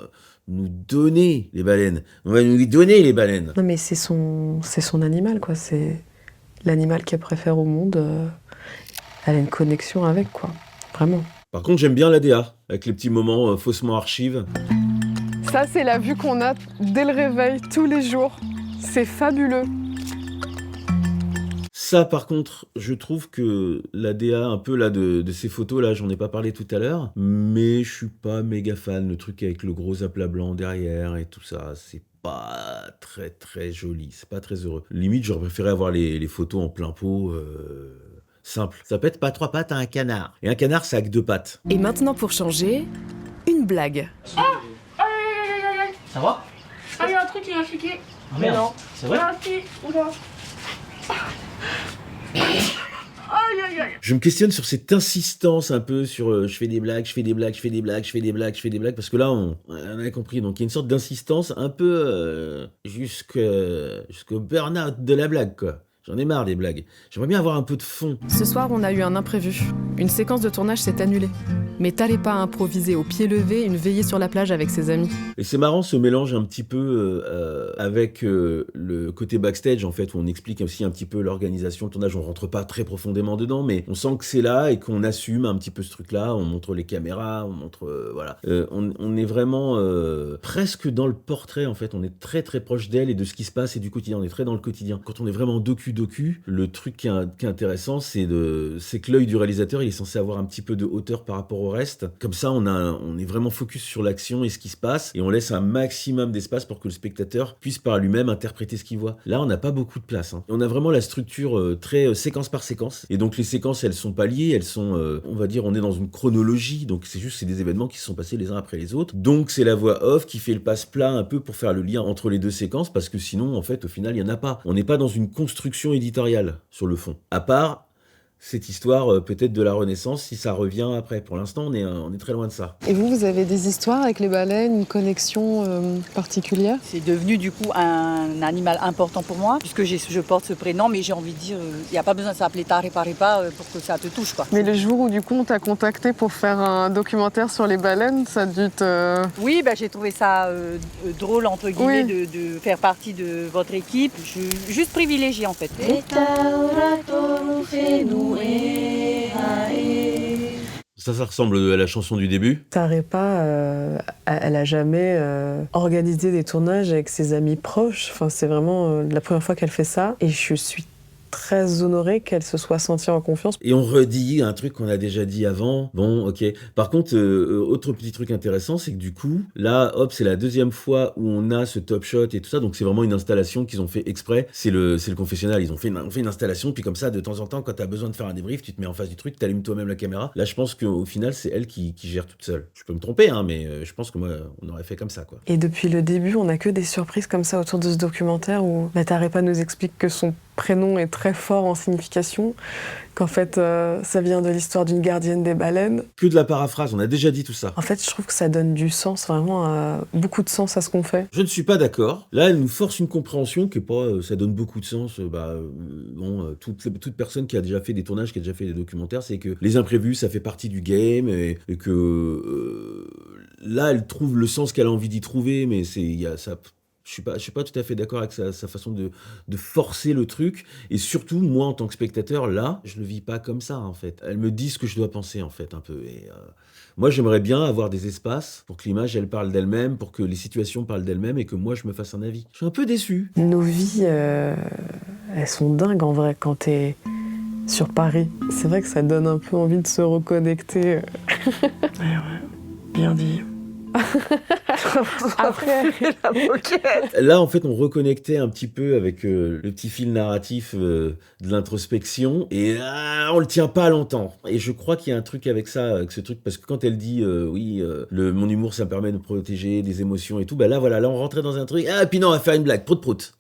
nous donner les baleines. On va nous donner les baleines. Non mais c'est son animal quoi, c'est l'animal qu'elle préfère au monde. Elle a une connexion avec quoi, vraiment. Par contre j'aime bien l'ADA, avec les petits moments faussement archives. Ça c'est la vue qu'on a dès le réveil, tous les jours. C'est fabuleux. Ça, par contre, je trouve que la DA, un peu là de ces photos, là, j'en ai pas parlé tout à l'heure, mais je suis pas méga fan. Le truc avec le gros aplat blanc derrière et tout ça, c'est pas très très joli, c'est pas très heureux. Limite, j'aurais préféré avoir les photos en plein pot, simple. Ça peut être pas 3 pattes à un canard. Et un canard, ça a que 2 pattes. Et maintenant, pour changer, une blague. Ça va? Ah, il y a un truc qui m'a piqué. Ah merde, non. c'est vrai? Ah, si, oula. Aïe, aïe, aïe. Je me questionne sur cette insistance un peu sur je fais des blagues, parce que là, on a compris. Donc il y a une sorte d'insistance un peu jusqu'au burn-out de la blague, quoi. J'en ai marre des blagues. J'aimerais bien avoir un peu de fond. Ce soir, on a eu un imprévu. Une séquence de tournage s'est annulée. Mais t'allais pas improviser au pied levé une veillée sur la plage avec ses amis. Et c'est marrant ce mélange un petit peu avec le côté backstage, en fait, où on explique aussi un petit peu l'organisation de tournage. On rentre pas très profondément dedans, mais on sent que c'est là et qu'on assume un petit peu ce truc-là. On montre les caméras, on montre... voilà. On est vraiment presque dans le portrait, en fait. On est très très proche d'elle et de ce qui se passe et du quotidien. On est très dans le quotidien. Quand on est vraiment docu, docu, le truc qui est intéressant, c'est que l'œil du réalisateur, il est censé avoir un petit peu de hauteur par rapport au reste. Comme ça, on est vraiment focus sur l'action et ce qui se passe, et on laisse un maximum d'espace pour que le spectateur puisse par lui-même interpréter ce qu'il voit. Là, on n'a pas beaucoup de place. On a vraiment la structure très séquence par séquence, et donc les séquences, elles sont pas liées, elles sont, on va dire, on est dans une chronologie, donc c'est des événements qui se sont passés les uns après les autres. Donc c'est la voix off qui fait le passe-plat un peu pour faire le lien entre les deux séquences, parce que sinon, en fait, au final, il y en a pas. On n'est pas dans une construction éditoriale sur le fond. À part cette histoire peut-être de la Renaissance, si ça revient après. Pour l'instant, on est très loin de ça. Et vous avez des histoires avec les baleines, une connexion particulière? C'est devenu du coup un animal important pour moi, puisque je porte ce prénom, mais j'ai envie de dire, il n'y a pas besoin de s'appeler Tarepa pour que ça te touche, quoi. Mais le jour où du coup on t'a contacté pour faire un documentaire sur les baleines, ça a dû te... Oui, j'ai trouvé ça drôle, entre guillemets, de faire partie de votre équipe. Je suis juste privilégiée, en fait. Ça ressemble à la chanson du début. Tarepa, elle a jamais organisé des tournages avec ses amis proches. Enfin, c'est vraiment la première fois qu'elle fait ça. Et je suis très honorée qu'elle se soit sentie en confiance. Et on redit un truc qu'on a déjà dit avant. Bon, ok. Par contre, autre petit truc intéressant, c'est que du coup, là, hop, c'est la deuxième fois où on a ce top shot et tout ça. Donc c'est vraiment une installation qu'ils ont fait exprès. C'est le confessionnal. Ils ont fait une installation, puis comme ça, de temps en temps, quand t'as besoin de faire un débrief, tu te mets en face du truc, t'allumes toi-même la caméra. Là, je pense qu'au final, c'est elle qui gère toute seule. Je peux me tromper, mais je pense que moi, on aurait fait comme ça, quoi. Et depuis le début, on a que des surprises comme ça autour de ce documentaire où Tarepa nous explique que son prénom est très fort en signification, qu'en fait ça vient de l'histoire d'une gardienne des baleines. Que de la paraphrase, on a déjà dit tout ça. En fait, je trouve que ça donne du sens, vraiment beaucoup de sens à ce qu'on fait. Je ne suis pas d'accord. Là, elle nous force une compréhension que ça donne beaucoup de sens. Toute personne qui a déjà fait des tournages, qui a déjà fait des documentaires, c'est que les imprévus, ça fait partie du game, et que là, elle trouve le sens qu'elle a envie d'y trouver, mais je suis pas tout à fait d'accord avec sa façon de forcer le truc, et surtout moi en tant que spectateur, là je le vis pas comme ça en fait. Elle me dit ce que je dois penser en fait un peu, et moi j'aimerais bien avoir des espaces pour que l'image elle parle d'elle-même, pour que les situations parlent d'elles-mêmes, et que moi je me fasse un avis. Je suis un peu déçu. Nos vies elles sont dingues en vrai quand t'es sur Paris. C'est vrai que ça donne un peu envie de se reconnecter. Ouais, bien dit. Après, la moquette. Là, en fait, on reconnectait un petit peu avec le petit fil narratif de l'introspection, et on le tient pas longtemps. Et je crois qu'il y a un truc avec ça, avec ce truc, parce que quand elle dit mon humour, ça me permet de me protéger des émotions et tout, là, voilà, là, on rentrait dans un truc. Ah, puis non, on va faire une blague. Prout.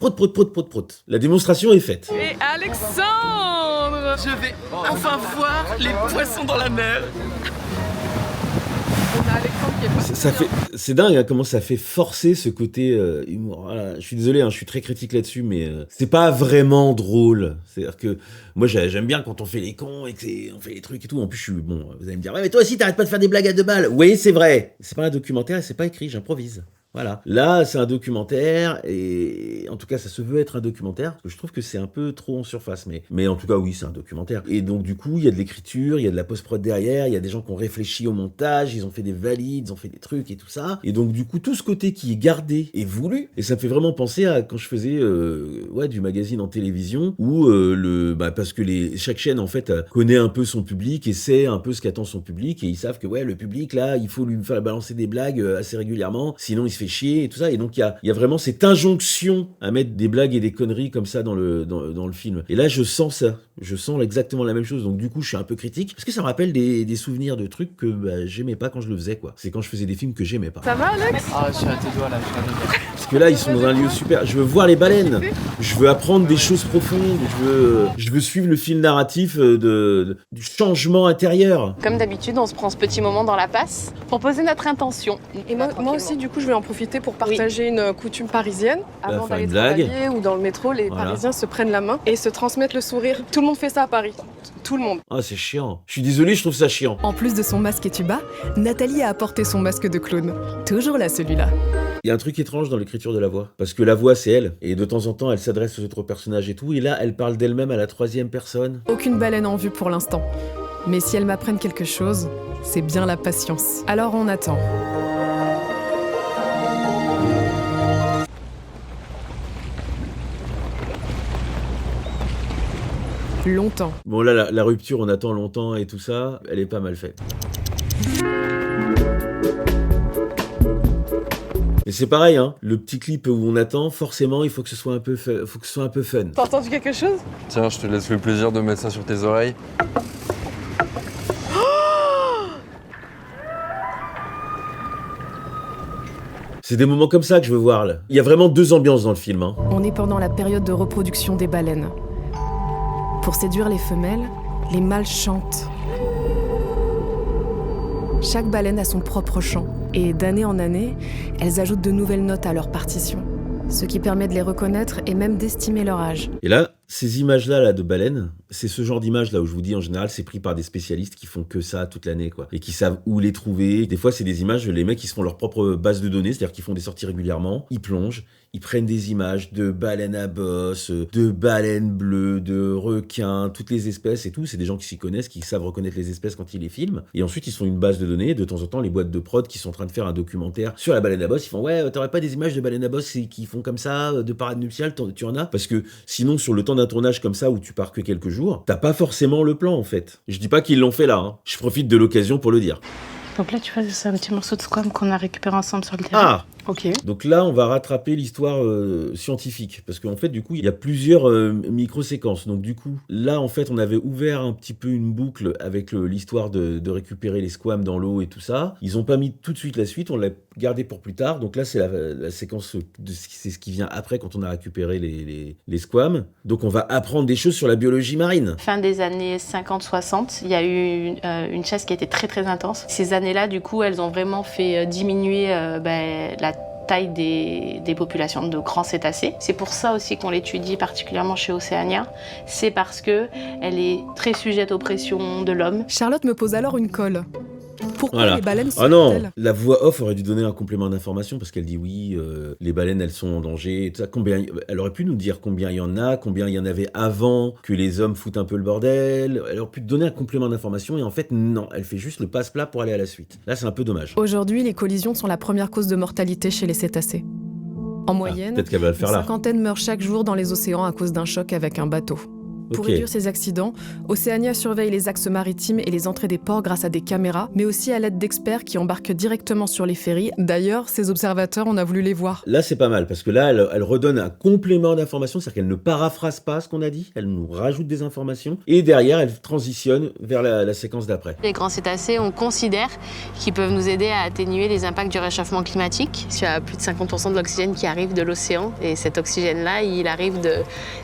La démonstration est faite. Et Alexandre, Je vais enfin voir les poissons dans la mer. on a Alexandre qui est C'est dingue comment ça fait forcer ce côté humour. Voilà, je suis désolé, je suis très critique là-dessus, mais c'est pas vraiment drôle. C'est-à-dire que moi j'aime bien quand on fait les cons et qu'on fait les trucs et tout. En plus, vous allez me dire, ouais, mais toi aussi t'arrêtes pas de faire des blagues à 2 balles. Oui, c'est vrai. C'est pas un documentaire et c'est pas écrit, j'improvise. Voilà. Là, c'est un documentaire, et en tout cas, ça se veut être un documentaire, parce que je trouve que c'est un peu trop en surface, mais en tout cas, oui, c'est un documentaire. Et donc, du coup, il y a de l'écriture, il y a de la post-prod derrière, il y a des gens qui ont réfléchi au montage, ils ont fait des valides, ils ont fait des trucs et tout ça. Et donc, du coup, tout ce côté qui est gardé est voulu. Et ça me fait vraiment penser à quand je faisais du magazine en télévision, où parce que chaque chaîne, en fait, connaît un peu son public et sait un peu ce qu'attend son public, et ils savent que, le public, là, il faut lui faire balancer des blagues assez régulièrement, sinon il se fait chier et tout ça. Et donc, il y a vraiment cette injonction à mettre des blagues et des conneries comme ça dans le film. Et là, je sens ça. Je sens exactement la même chose. Donc, du coup, je suis un peu critique, parce que ça me rappelle des souvenirs de trucs que j'aimais pas quand je le faisais, quoi. C'est quand je faisais des films que j'aimais pas. Ça va, Alex? Ah, je suis à tes doigts là, Parce que là, ils sont dans un lieu super. Je veux voir les baleines. Je veux apprendre des choses profondes. Je veux suivre le fil narratif du changement intérieur. Comme d'habitude, on se prend ce petit moment dans la passe pour poser notre intention. Et moi aussi, du coup, je vais en profiter pour partager une coutume parisienne. Avant faire d'aller une blague. travailler ou dans le métro, les Parisiens se prennent la main et se transmettent le sourire. Tout le monde fait ça à Paris. Tout le monde. Ah, c'est chiant. Je suis désolé, je trouve ça chiant. En plus de son masque et tuba, Nathalie a apporté son masque de clown. Toujours là, celui-là. Il y a un truc étrange dans l'écriture de la voix. Parce que la voix, c'est elle. Et de temps en temps, elle s'adresse aux autres personnages et tout. Et là, elle parle d'elle-même à la 3e personne. Aucune baleine en vue pour l'instant. Mais si elles m'apprennent quelque chose, c'est bien la patience. Alors on attend. longtemps. Bon là, la rupture, on attend longtemps et tout ça, elle est pas mal faite. Et c'est pareil, hein, le petit clip où on attend, forcément, il faut que ce soit un peu fun. T'as entendu quelque chose? Tiens, je te laisse le plaisir de mettre ça sur tes oreilles. C'est des moments comme ça que je veux voir, là. Il y a vraiment 2 ambiances dans le film, hein. On est pendant la période de reproduction des baleines. Pour séduire les femelles, les mâles chantent. Chaque baleine a son propre chant. Et d'année en année, elles ajoutent de nouvelles notes à leur partition. Ce qui permet de les reconnaître et même d'estimer leur âge. Et là, ces images-là là, de baleines, c'est ce genre d'image là où je vous dis en général, c'est pris par des spécialistes qui font que ça toute l'année, quoi. Et qui savent où les trouver. Des fois, c'est des images, les mecs, ils se font leur propre base de données, c'est-à-dire qu'ils font des sorties régulièrement, ils plongent, ils prennent des images de baleines à bosse, de baleines bleues, de requins, toutes les espèces et tout. C'est des gens qui s'y connaissent, qui savent reconnaître les espèces quand ils les filment. Et ensuite, ils se font une base de données. De temps en temps, les boîtes de prod qui sont en train de faire un documentaire sur la baleine à bosse, ils font ouais, t'aurais pas des images de baleines à bosse qui font comme ça, de parade nuptiale, tu en as? Parce que sinon, sur le temps d'un tournage comme ça où tu pars que quelques jours, t'as pas forcément le plan en fait. Je dis pas qu'ils l'ont fait là, hein. Je profite de l'occasion pour le dire. Donc là, tu vois, c'est un petit morceau de squam qu'on a récupéré ensemble sur le terrain. Ah! Ok. Donc là, on va rattraper l'histoire scientifique. Parce qu'en fait, du coup, il y a plusieurs micro-séquences. Donc du coup, là, en fait, on avait ouvert un petit peu une boucle avec l'histoire de récupérer les squams dans l'eau et tout ça. Ils ont pas mis tout de suite la suite, on l'a gardé pour plus tard. Donc là, c'est la séquence, c'est ce qui vient après quand on a récupéré les squams. Donc on va apprendre des choses sur la biologie marine. Fin des années 50-60, il y a eu une chasse qui a été très très intense. Ces années-là, du coup, elles ont vraiment fait diminuer la taille des populations de grands cétacés. C'est pour ça aussi qu'on l'étudie particulièrement chez Oceania. C'est parce que elle est très sujette aux pressions de l'homme. Charlotte me pose alors une colle. Pourquoi Voilà. les baleines sont Ah non, la voix off aurait dû donner un complément d'information parce qu'elle dit oui, les baleines elles sont en danger et tout ça. Elle aurait pu nous dire combien il y en a, combien il y en avait avant que les hommes foutent un peu le bordel. Elle aurait pu donner un complément d'information et en fait non, elle fait juste le passe-plat pour aller à la suite. Là c'est un peu dommage. Aujourd'hui, les collisions sont la première cause de mortalité chez les cétacés. En moyenne, peut-être qu'elle va le faire une là. cinquantaine meurent chaque jour dans les océans à cause d'un choc avec un bateau. Pour Ok. réduire ces accidents, Oceania surveille les axes maritimes et les entrées des ports grâce à des caméras, mais aussi à l'aide d'experts qui embarquent directement sur les ferries. D'ailleurs, ces observateurs, on a voulu les voir. Là c'est pas mal parce que là elle redonne un complément d'information, c'est-à-dire qu'elle ne paraphrase pas ce qu'on a dit, elle nous rajoute des informations et derrière elle transitionne vers la séquence d'après. Les grands cétacés, on considère qu'ils peuvent nous aider à atténuer les impacts du réchauffement climatique. Il y a plus de 50% de l'oxygène qui arrive de l'océan et cet oxygène-là, il arrive de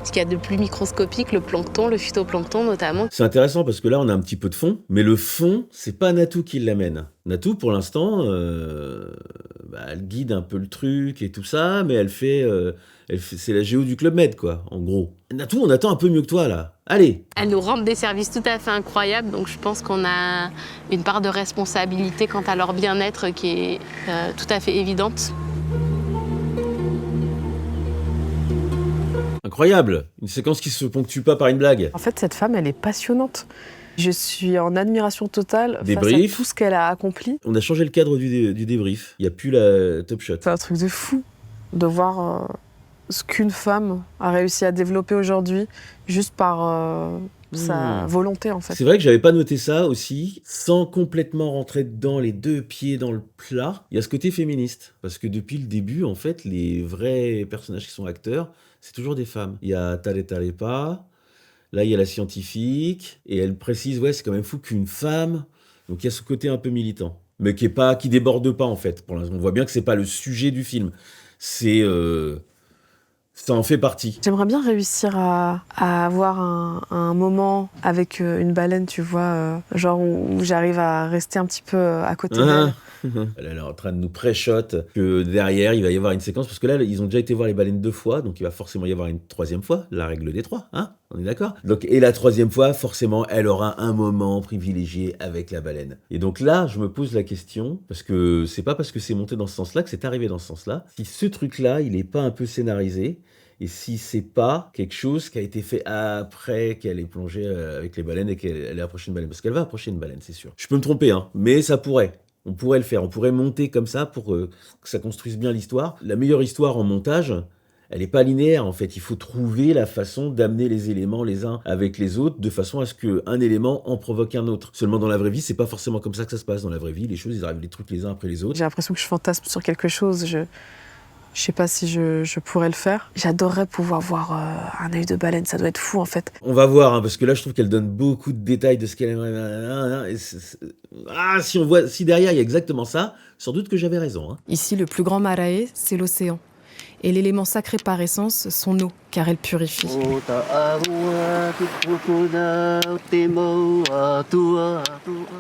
ce qu'il y a de plus microscopique, le plancton, le phytoplancton notamment. C'est intéressant parce que là, on a un petit peu de fond, mais le fond, c'est pas Natou qui l'amène. Natou, pour l'instant, elle guide un peu le truc et tout ça, mais c'est la géo du Club Med, quoi, en gros. Natou, on attend un peu mieux que toi, là. Allez! Elle nous rend des services tout à fait incroyables, donc je pense qu'on a une part de responsabilité quant à leur bien-être qui est tout à fait évidente. Incroyable! Une séquence qui se ponctue pas par une blague. En fait, cette femme, elle est passionnante. Je suis en admiration totale Débrief. face à tout ce qu'elle a accompli. On a changé le cadre du débrief. Il n'y a plus la top shot. C'est un truc de fou de voir ce qu'une femme a réussi à développer aujourd'hui juste par sa volonté, en fait. C'est vrai que j'avais pas noté ça aussi, sans complètement rentrer dedans les 2 pieds dans le plat. Il y a ce côté féministe, parce que depuis le début, en fait, les vrais personnages qui sont acteurs, c'est toujours des femmes. Il y a Talepa, là il y a la scientifique, et elle précise, ouais, c'est quand même fou qu'une femme. Donc il y a ce côté un peu militant, mais qui déborde pas en fait. Pour l'instant, on voit bien que c'est pas le sujet du film. Ça en fait partie. J'aimerais bien réussir à avoir un moment avec une baleine, tu vois, genre où j'arrive à rester un petit peu à côté d'elle. Elle est en train de nous pré-shot que derrière, il va y avoir une séquence, parce que là, ils ont déjà été voir les baleines 2 fois, donc il va forcément y avoir une 3e fois, la règle des 3, hein, on est d'accord? Donc, et la 3e fois, forcément, elle aura un moment privilégié avec la baleine. Et donc là, je me pose la question, parce que c'est pas parce que c'est monté dans ce sens-là que c'est arrivé dans ce sens-là, si ce truc-là, il est pas un peu scénarisé, et si c'est pas quelque chose qui a été fait après qu'elle ait plongé avec les baleines et qu'elle ait approché une baleine. Parce qu'elle va approcher une baleine, c'est sûr. Je peux me tromper, hein, mais ça pourrait. On pourrait le faire. On pourrait monter comme ça pour que ça construise bien l'histoire. La meilleure histoire en montage, Elle n'est pas linéaire en fait, il faut trouver la façon d'amener les éléments les uns avec les autres de façon à ce qu'un élément en provoque un autre. Seulement dans la vraie vie, c'est pas forcément comme ça que ça se passe. Dans la vraie vie, les choses, ils arrivent les trucs les uns après les autres. J'ai l'impression que je fantasme sur quelque chose, je sais pas si je pourrais le faire. J'adorerais pouvoir voir un œil de baleine, ça doit être fou en fait. On va voir, hein, parce que là je trouve qu'elle donne beaucoup de détails de ce qu'elle aimerait. Si derrière il y a exactement ça, sans doute que j'avais raison. Hein. Ici, le plus grand marae, c'est l'océan. Et l'élément sacré par essence, son eau, car elle purifie.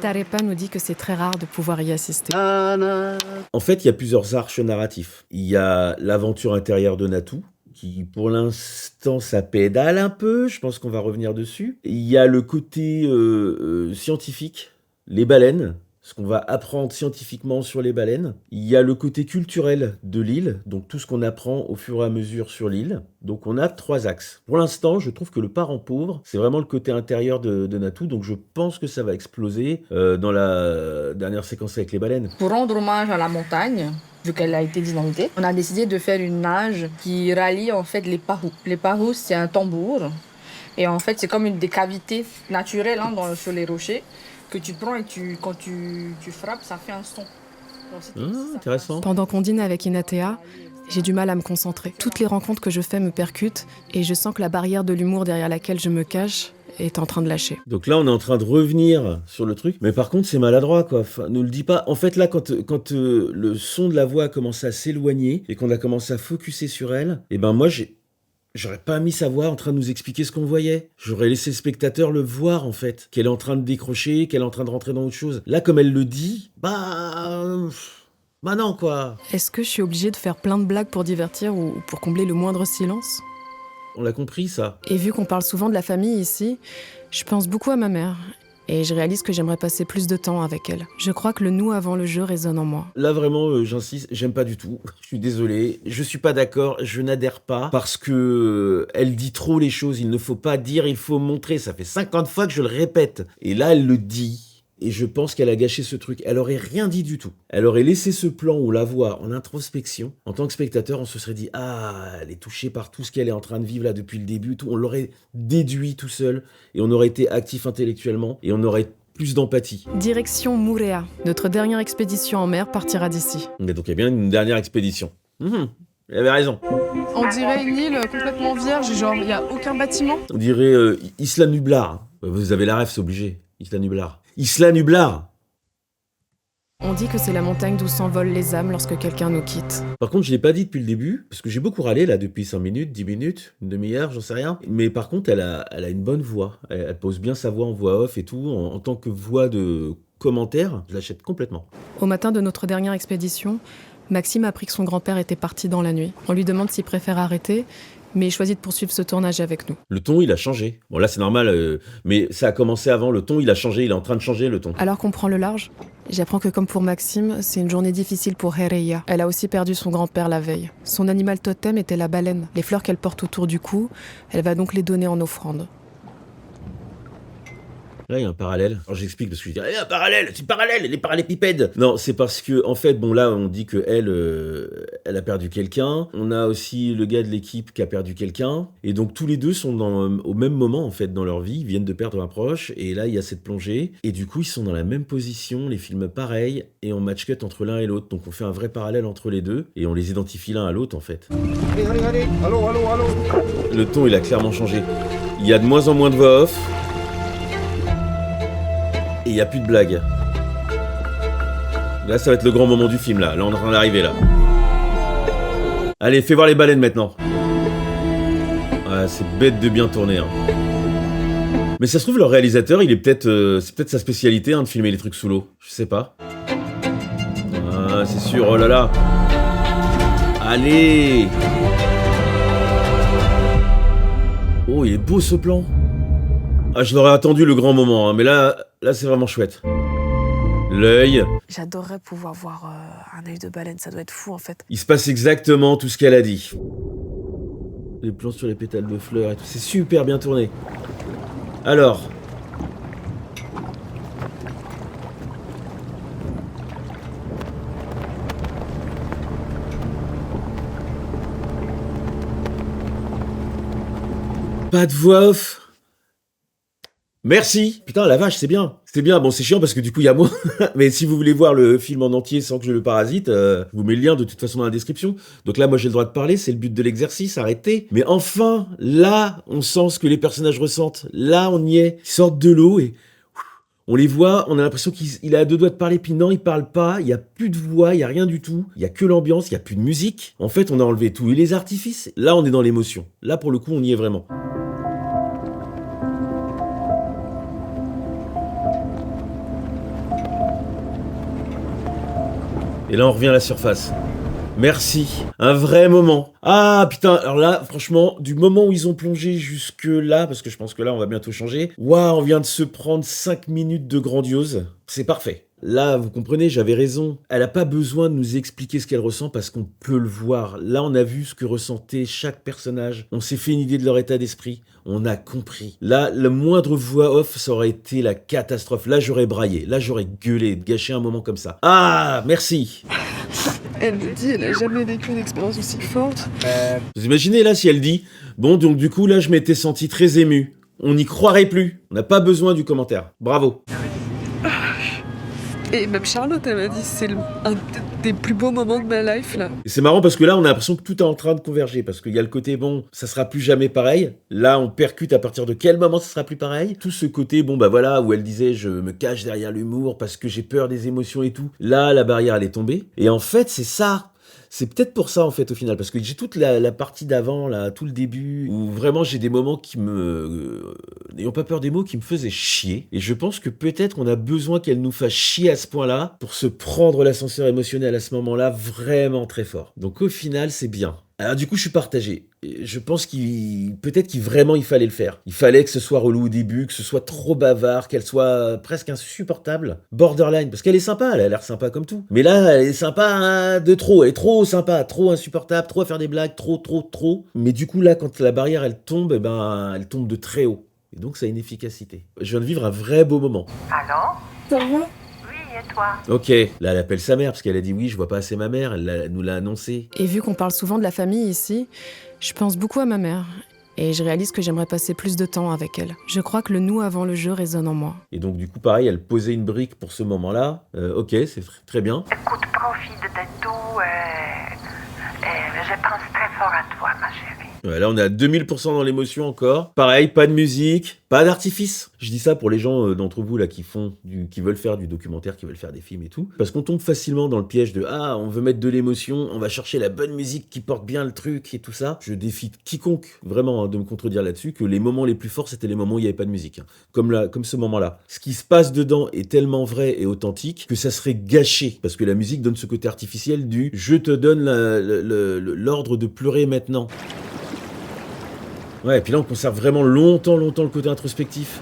Tarepa nous dit que c'est très rare de pouvoir y assister. En fait, il y a plusieurs arches narratifs. Il y a l'aventure intérieure de Natou, qui pour l'instant ça pédale un peu, je pense qu'on va revenir dessus. Il y a le côté scientifique, les baleines, ce qu'on va apprendre scientifiquement sur les baleines. Il y a le côté culturel de l'île, donc tout ce qu'on apprend au fur et à mesure sur l'île. Donc on a 3 axes. Pour l'instant, je trouve que le parent pauvre, c'est vraiment le côté intérieur de Natou, donc je pense que ça va exploser dans la dernière séquence avec les baleines. Pour rendre hommage à la montagne, vu qu'elle a été dynamitée, on a décidé de faire une nage qui rallie en fait les pahous. Les pahous, c'est un tambour, et en fait c'est comme des cavités naturelles sur les rochers, que tu prends et quand tu frappes, ça fait un son. Intéressant. Pendant qu'on dîne avec Inatea, j'ai du mal à me concentrer. Toutes les rencontres que je fais me percutent et je sens que la barrière de l'humour derrière laquelle je me cache est en train de lâcher. Donc là, on est en train de revenir sur le truc, mais par contre, c'est maladroit, quoi. Enfin, ne le dis pas. En fait, là, quand le son de la voix a commencé à s'éloigner et qu'on a commencé à focuser sur elle, moi, j'aurais pas mis sa voix en train de nous expliquer ce qu'on voyait. J'aurais laissé le spectateur le voir, en fait. Qu'elle est en train de décrocher, qu'elle est en train de rentrer dans autre chose. Là, comme elle le dit, non, quoi. Est-ce que je suis obligée de faire plein de blagues pour divertir ou pour combler le moindre silence ? On l'a compris, ça. Et vu qu'on parle souvent de la famille ici, je pense beaucoup à ma mère. Et je réalise que j'aimerais passer plus de temps avec elle. Je crois que le nous avant le jeu résonne en moi. Là, vraiment, j'insiste, j'aime pas du tout. Je suis désolé, je suis pas d'accord, je n'adhère pas. Parce que elle dit trop les choses, il ne faut pas dire, il faut montrer. Ça fait 50 fois que je le répète. Et là, elle le dit. Et je pense qu'elle a gâché ce truc. Elle aurait rien dit du tout. Elle aurait laissé ce plan où la voix en introspection. En tant que spectateur, on se serait dit « Ah, elle est touchée par tout ce qu'elle est en train de vivre là depuis le début. » Tout. On l'aurait déduit tout seul. Et on aurait été actif intellectuellement. Et on aurait plus d'empathie. Direction Moorea. Notre dernière expédition en mer partira d'ici. Mais donc il y a bien une dernière expédition. Elle avait raison. On dirait une île complètement vierge, genre il n'y a aucun bâtiment. On dirait Isla Nublar. Vous avez la ref, c'est obligé. Isla Nublar. Isla Nublar. On dit que c'est la montagne d'où s'envolent les âmes lorsque quelqu'un nous quitte. Par contre, je ne l'ai pas dit depuis le début, parce que j'ai beaucoup râlé là depuis 5 minutes, 10 minutes, une demi-heure, j'en sais rien. Mais par contre, elle a une bonne voix. Elle pose bien sa voix en voix off et tout. En tant que voix de commentaire, je l'achète complètement. Au matin de notre dernière expédition, Maxime a appris que son grand-père était parti dans la nuit. On lui demande s'il préfère arrêter, mais il choisit de poursuivre ce tournage avec nous. Le ton, il a changé. Bon là, c'est normal, mais ça a commencé avant. Le ton, il a changé, il est en train de changer le ton. Alors qu'on prend le large, j'apprends que comme pour Maxime, c'est une journée difficile pour Hereia. Elle a aussi perdu son grand-père la veille. Son animal totem était la baleine. Les fleurs qu'elle porte autour du cou, elle va donc les donner en offrande. Là, il y a un parallèle. Alors j'explique parce que je dis, il y a un parallèle, c'est parallèle, les parallépipèdes. Non, c'est parce que, en fait, bon là, on dit que elle a perdu quelqu'un. On a aussi le gars de l'équipe qui a perdu quelqu'un. Et donc tous les deux sont au même moment, en fait, dans leur vie. Ils viennent de perdre un proche. Et là, il y a cette plongée. Et du coup, ils sont dans la même position, les films pareils. Et on match cut entre l'un et l'autre. Donc on fait un vrai parallèle entre les deux. Et on les identifie l'un à l'autre, en fait. Allez, allô. Le ton, il a clairement changé. Il y a de moins en moins de voix off. Et il n'y a plus de blagues. Là, ça va être le grand moment du film, là. Là, on est en train d'arriver, là. Allez, fais voir les baleines, maintenant. Ouais, c'est bête de bien tourner, hein. Mais ça se trouve, le réalisateur, il est peut-être... c'est peut-être sa spécialité, hein, de filmer les trucs sous l'eau. Je sais pas. Ah, c'est sûr, oh là là. Allez. Oh, il est beau, ce plan. Ah, je l'aurais attendu le grand moment, hein, mais là c'est vraiment chouette. L'œil. J'adorerais pouvoir voir un œil de baleine, ça doit être fou en fait. Il se passe exactement tout ce qu'elle a dit. Les plans sur les pétales de fleurs et tout, c'est super bien tourné. Alors. Pas de voix off. Merci. Putain, la vache, c'est bien. C'est bien. Bon, c'est chiant parce que du coup, il y a moi. Mais si vous voulez voir le film en entier sans que je le parasite, je vous mets le lien de toute façon dans la description. Donc là, moi, j'ai le droit de parler. C'est le but de l'exercice. Arrêtez. Mais enfin, là, on sent ce que les personnages ressentent. Là, on y est. Ils sortent de l'eau et on les voit. On a l'impression qu'il a à deux doigts de parler. Puis non, il parle pas. Il y a plus de voix. Il y a rien du tout. Il y a que l'ambiance. Il y a plus de musique. En fait, on a enlevé tous les artifices. Là, on est dans l'émotion. Là, pour le coup, on y est vraiment. Et là, on revient à la surface. Merci. Un vrai moment. Ah, putain, alors là, franchement, du moment où ils ont plongé jusque là, parce que je pense que là, on va bientôt changer, waouh, on vient de se prendre 5 minutes de grandiose. C'est parfait. Là, vous comprenez, j'avais raison. Elle n'a pas besoin de nous expliquer ce qu'elle ressent parce qu'on peut le voir. Là, on a vu ce que ressentait chaque personnage. On s'est fait une idée de leur état d'esprit. On a compris. Là, la moindre voix off, ça aurait été la catastrophe. Là, j'aurais braillé. Là, j'aurais gueulé, gâché un moment comme ça. Ah, merci. Elle me dit, elle a jamais vécu une expérience aussi forte. Vous imaginez là si elle dit « Bon, donc du coup, là, je m'étais senti très ému. On n'y croirait plus. On n'a pas besoin du commentaire. Bravo. » Et même Charlotte, elle m'a dit, c'est un des plus beaux moments de ma life, là. Et c'est marrant parce que là, on a l'impression que tout est en train de converger. Parce qu'il y a le côté, bon, ça sera plus jamais pareil. Là, on percute à partir de quel moment ça sera plus pareil. Tout ce côté, bon, bah voilà, où elle disait, je me cache derrière l'humour parce que j'ai peur des émotions et tout. Là, la barrière, elle est tombée. Et en fait, c'est ça. C'est peut-être pour ça, en fait, au final, parce que j'ai toute la partie d'avant, là, tout le début, où vraiment j'ai des moments qui n'ayons pas peur des mots, qui me faisaient chier. Et je pense que peut-être on a besoin qu'elle nous fasse chier à ce point-là pour se prendre l'ascenseur émotionnel à ce moment-là vraiment très fort. Donc au final, c'est bien. Alors du coup, je suis partagé. Je pense peut-être qu'il vraiment il fallait le faire. Il fallait que ce soit relou au début, que ce soit trop bavard, qu'elle soit presque insupportable. Borderline, parce qu'elle est sympa, elle a l'air sympa comme tout. Mais là, elle est sympa de trop. Elle est trop sympa, trop insupportable, trop à faire des blagues, trop. Mais du coup, là, quand la barrière, elle tombe, eh ben, elle tombe de très haut. Et donc, ça a une efficacité. Je viens de vivre un vrai beau moment. Allô? Ça va? Et toi? Ok, là elle appelle sa mère parce qu'elle a dit oui, je vois pas assez ma mère, elle nous l'a annoncé. Et vu qu'on parle souvent de la famille ici, je pense beaucoup à ma mère. Et je réalise que j'aimerais passer plus de temps avec elle. Je crois que le nous avant le jeu résonne en moi. Et donc du coup pareil, elle posait une brique pour ce moment-là. Ok, c'est très bien. Écoute, profite de tout. Je pense très fort à toi, ma chérie. Ouais, là on est à 2000% dans l'émotion encore. Pareil, pas de musique, pas d'artifice. Je dis ça pour les gens d'entre vous là qui veulent faire du documentaire, qui veulent faire des films et tout. Parce qu'on tombe facilement dans le piège de ah, on veut mettre de l'émotion, on va chercher la bonne musique qui porte bien le truc et tout ça. Je défie quiconque vraiment de me contredire là-dessus que les moments les plus forts c'était les moments où il n'y avait pas de musique. Comme ce moment-là. Ce qui se passe dedans est tellement vrai et authentique que ça serait gâché. Parce que la musique donne ce côté artificiel du je te donne l'ordre de pleurer maintenant. Ouais, et puis là, on conserve vraiment longtemps le côté introspectif.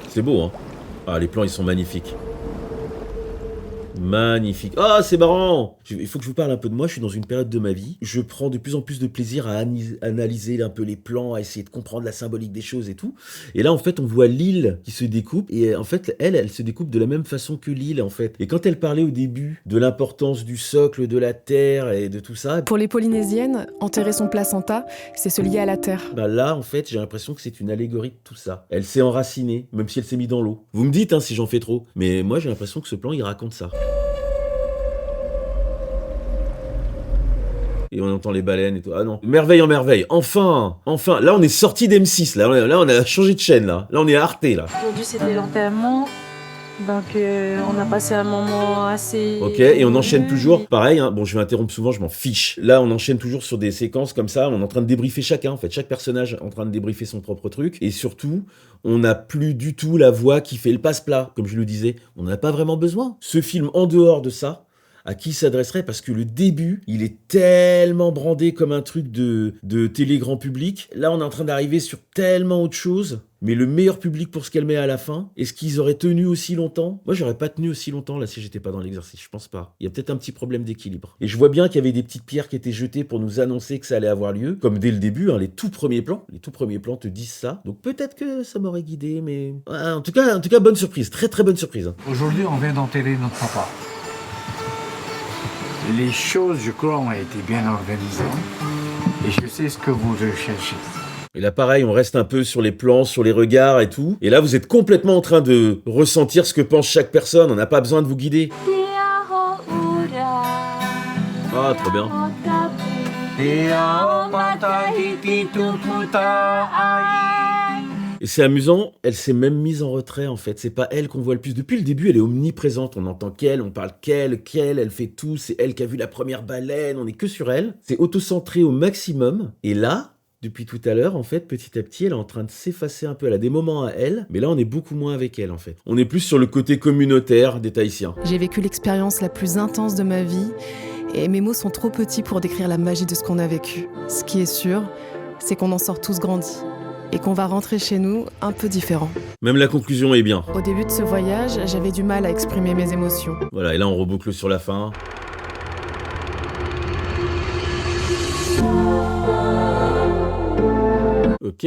C'est beau, hein. Ah, les plans, ils sont magnifiques. Magnifique. Ah, c'est marrant. Il faut que je vous parle un peu de moi. Je suis dans une période de ma vie. Je prends de plus en plus de plaisir à analyser un peu les plans, à essayer de comprendre la symbolique des choses et tout. Et là, en fait, on voit l'île qui se découpe. Et en fait, elle se découpe de la même façon que l'île, en fait. Et quand elle parlait au début de l'importance du socle, de la terre et de tout ça... Pour les Polynésiennes, enterrer son placenta, c'est se lier à la terre. Bah là, en fait, j'ai l'impression que c'est une allégorie de tout ça. Elle s'est enracinée, même si elle s'est mise dans l'eau. Vous me dites, hein, si j'en fais trop. Mais moi, j'ai l'impression que ce plan, il raconte ça. Et on entend les baleines et tout. Ah non. Merveille en merveille. Enfin. Là, on est sorti d'M6. Là, on a changé de chaîne. Là, on est à Arte. Là. Aujourd'hui, c'était l'enterrement. Donc, on a passé un moment assez... Ok, et on enchaîne toujours. Pareil, hein. Bon, je vais interrompre souvent, je m'en fiche. Là, on enchaîne toujours sur des séquences comme ça. On est en train de débriefer chacun, en fait. Chaque personnage est en train de débriefer son propre truc. Et surtout, on n'a plus du tout la voix qui fait le passe-plat. Comme je le disais, on n'en a pas vraiment besoin. Ce film, en dehors de ça... à qui s'adresserait, parce que le début, il est tellement brandé comme un truc de télé grand public. Là, on est en train d'arriver sur tellement autre chose, mais le meilleur public pour ce qu'elle met à la fin. Est-ce qu'ils auraient tenu aussi longtemps? Moi, j'aurais pas tenu aussi longtemps, là, si j'étais pas dans l'exercice, je pense pas. Il y a peut-être un petit problème d'équilibre. Et je vois bien qu'il y avait des petites pierres qui étaient jetées pour nous annoncer que ça allait avoir lieu, comme dès le début, hein, les tout premiers plans te disent ça. Donc peut-être que ça m'aurait guidé, mais... en tout cas, bonne surprise, très très bonne surprise. Hein. Aujourd'hui, on vient d'enterrer notre papa. Les choses, je crois, ont été bien organisées et je sais ce que vous recherchez. Et là, pareil, on reste un peu sur les plans, sur les regards et tout. Et là, vous êtes complètement en train de ressentir ce que pense chaque personne. On n'a pas besoin de vous guider. Ah, trop bien. Et c'est amusant, elle s'est même mise en retrait en fait. C'est pas elle qu'on voit le plus. Depuis le début, elle est omniprésente. On entend qu'elle, on parle qu'elle, elle fait tout. C'est elle qui a vu la première baleine. On est que sur elle. C'est auto-centré au maximum. Et là, depuis tout à l'heure, en fait, petit à petit, elle est en train de s'effacer un peu. Elle a des moments à elle, mais là, on est beaucoup moins avec elle en fait. On est plus sur le côté communautaire des Tahitiens. J'ai vécu l'expérience la plus intense de ma vie. Et mes mots sont trop petits pour décrire la magie de ce qu'on a vécu. Ce qui est sûr, c'est qu'on en sort tous grandis. Et qu'on va rentrer chez nous un peu différents. Même la conclusion est bien. Au début de ce voyage, j'avais du mal à exprimer mes émotions. Voilà, et là on reboucle sur la fin. Ok,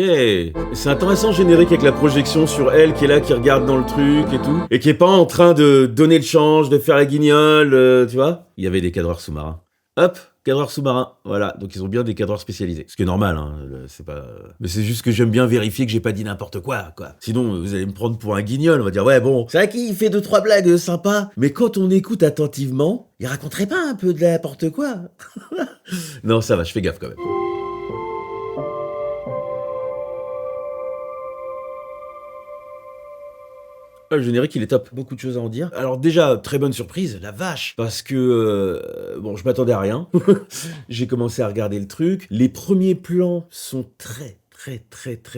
c'est intéressant le générique avec la projection sur elle qui est là, qui regarde dans le truc et tout, et qui est pas en train de donner le change, de faire la guignole, tu vois. Il y avait des cadreurs sous-marins. Hop, cadreur sous-marin, voilà, donc ils ont bien des cadreurs spécialisés. Ce qui est normal, hein, c'est pas... Mais c'est juste que j'aime bien vérifier que j'ai pas dit n'importe quoi. Sinon, vous allez me prendre pour un guignol, on va dire, ouais bon, c'est vrai qu'il fait 2-3 blagues sympas, mais quand on écoute attentivement, il raconterait pas un peu de n'importe quoi. Non, ça va, je fais gaffe quand même. Le générique, il est top. Beaucoup de choses à en dire. Alors déjà, très bonne surprise, la vache. Parce que, bon, je m'attendais à rien. J'ai commencé à regarder le truc. Les premiers plans sont très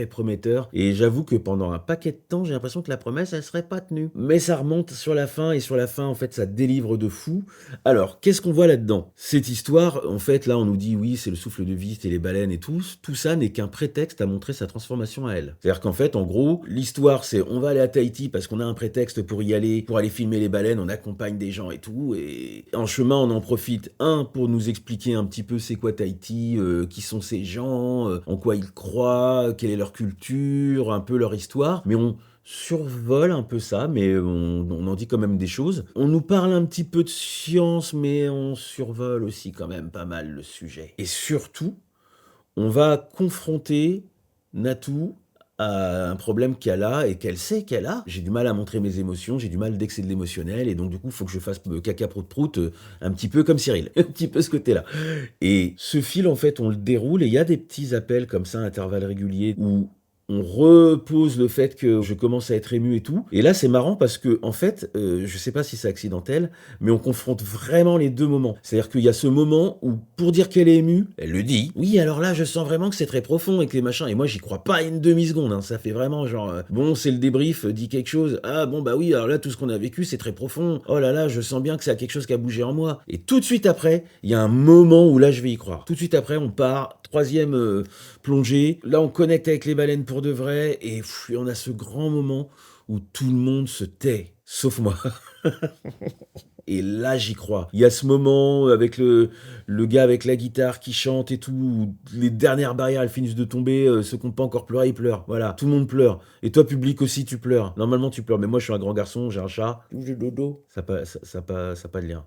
prometteur. Et j'avoue que pendant un paquet de temps, j'ai l'impression que la promesse, elle serait pas tenue. Mais ça remonte sur la fin, et sur la fin, en fait, ça délivre de fou. Alors, qu'est-ce qu'on voit là-dedans? Cette histoire, en fait, là, on nous dit, oui, c'est le souffle de vie, c'est les baleines et tout. Tout ça n'est qu'un prétexte à montrer sa transformation à elle. C'est-à-dire qu'en fait, en gros, l'histoire, c'est on va aller à Tahiti parce qu'on a un prétexte pour y aller, pour aller filmer les baleines, on accompagne des gens et tout. Et en chemin, on en profite, pour nous expliquer un petit peu c'est quoi Tahiti, qui sont ces gens, en quoi ils croient, quelle est leur culture, un peu leur histoire, mais on survole un peu ça, mais on en dit quand même des choses. On nous parle un petit peu de science, mais on survole aussi quand même pas mal le sujet. Et surtout, on va confronter Natou à un problème qu'elle a et qu'elle sait qu'elle a. J'ai du mal à montrer mes émotions, j'ai du mal dès que c'est de l'émotionnel, et donc du coup, il faut que je fasse caca prout un petit peu comme Cyril, un petit peu ce côté-là. Et ce fil, en fait, on le déroule, et il y a des petits appels comme ça, à intervalles réguliers, où on repose le fait que je commence à être ému et tout. Et là, c'est marrant parce que, en fait, je sais pas si c'est accidentel, mais on confronte vraiment les deux moments. C'est-à-dire qu'il y a ce moment où, pour dire qu'elle est émue, elle le dit. Oui, alors là, je sens vraiment que c'est très profond et que les machins. Et moi, j'y crois pas une demi-seconde. Hein. Ça fait vraiment genre, bon, c'est le débrief, dit quelque chose. Ah bon, bah oui, alors là, tout ce qu'on a vécu, c'est très profond. Oh là là, je sens bien que c'est quelque chose qui a bougé en moi. Et tout de suite après, il y a un moment où là, je vais y croire. Tout de suite après, on part. Troisième plongée. Là, on connecte avec les baleines pour de vrai. Et on a ce grand moment où tout le monde se tait. Sauf moi. Et là, j'y crois. Il y a ce moment avec le gars avec la guitare qui chante et tout, où les dernières barrières, elles finissent de tomber. Ceux qui n'ont pas encore pleuré, ils pleurent. Voilà, tout le monde pleure. Et toi, public aussi, tu pleures. Normalement, tu pleures. Mais moi, je suis un grand garçon, j'ai un chat. J'ai dodo. Ça n'a pas de lien.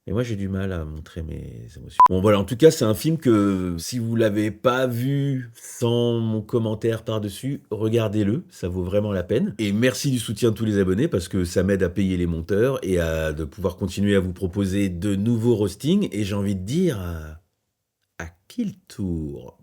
Et moi, j'ai du mal à montrer mes émotions. Bon, voilà, en tout cas, c'est un film que, si vous l'avez pas vu sans mon commentaire par-dessus, regardez-le, ça vaut vraiment la peine. Et merci du soutien de tous les abonnés, parce que ça m'aide à payer les monteurs et de pouvoir continuer à vous proposer de nouveaux roastings. Et j'ai envie de dire, à qui le tour ?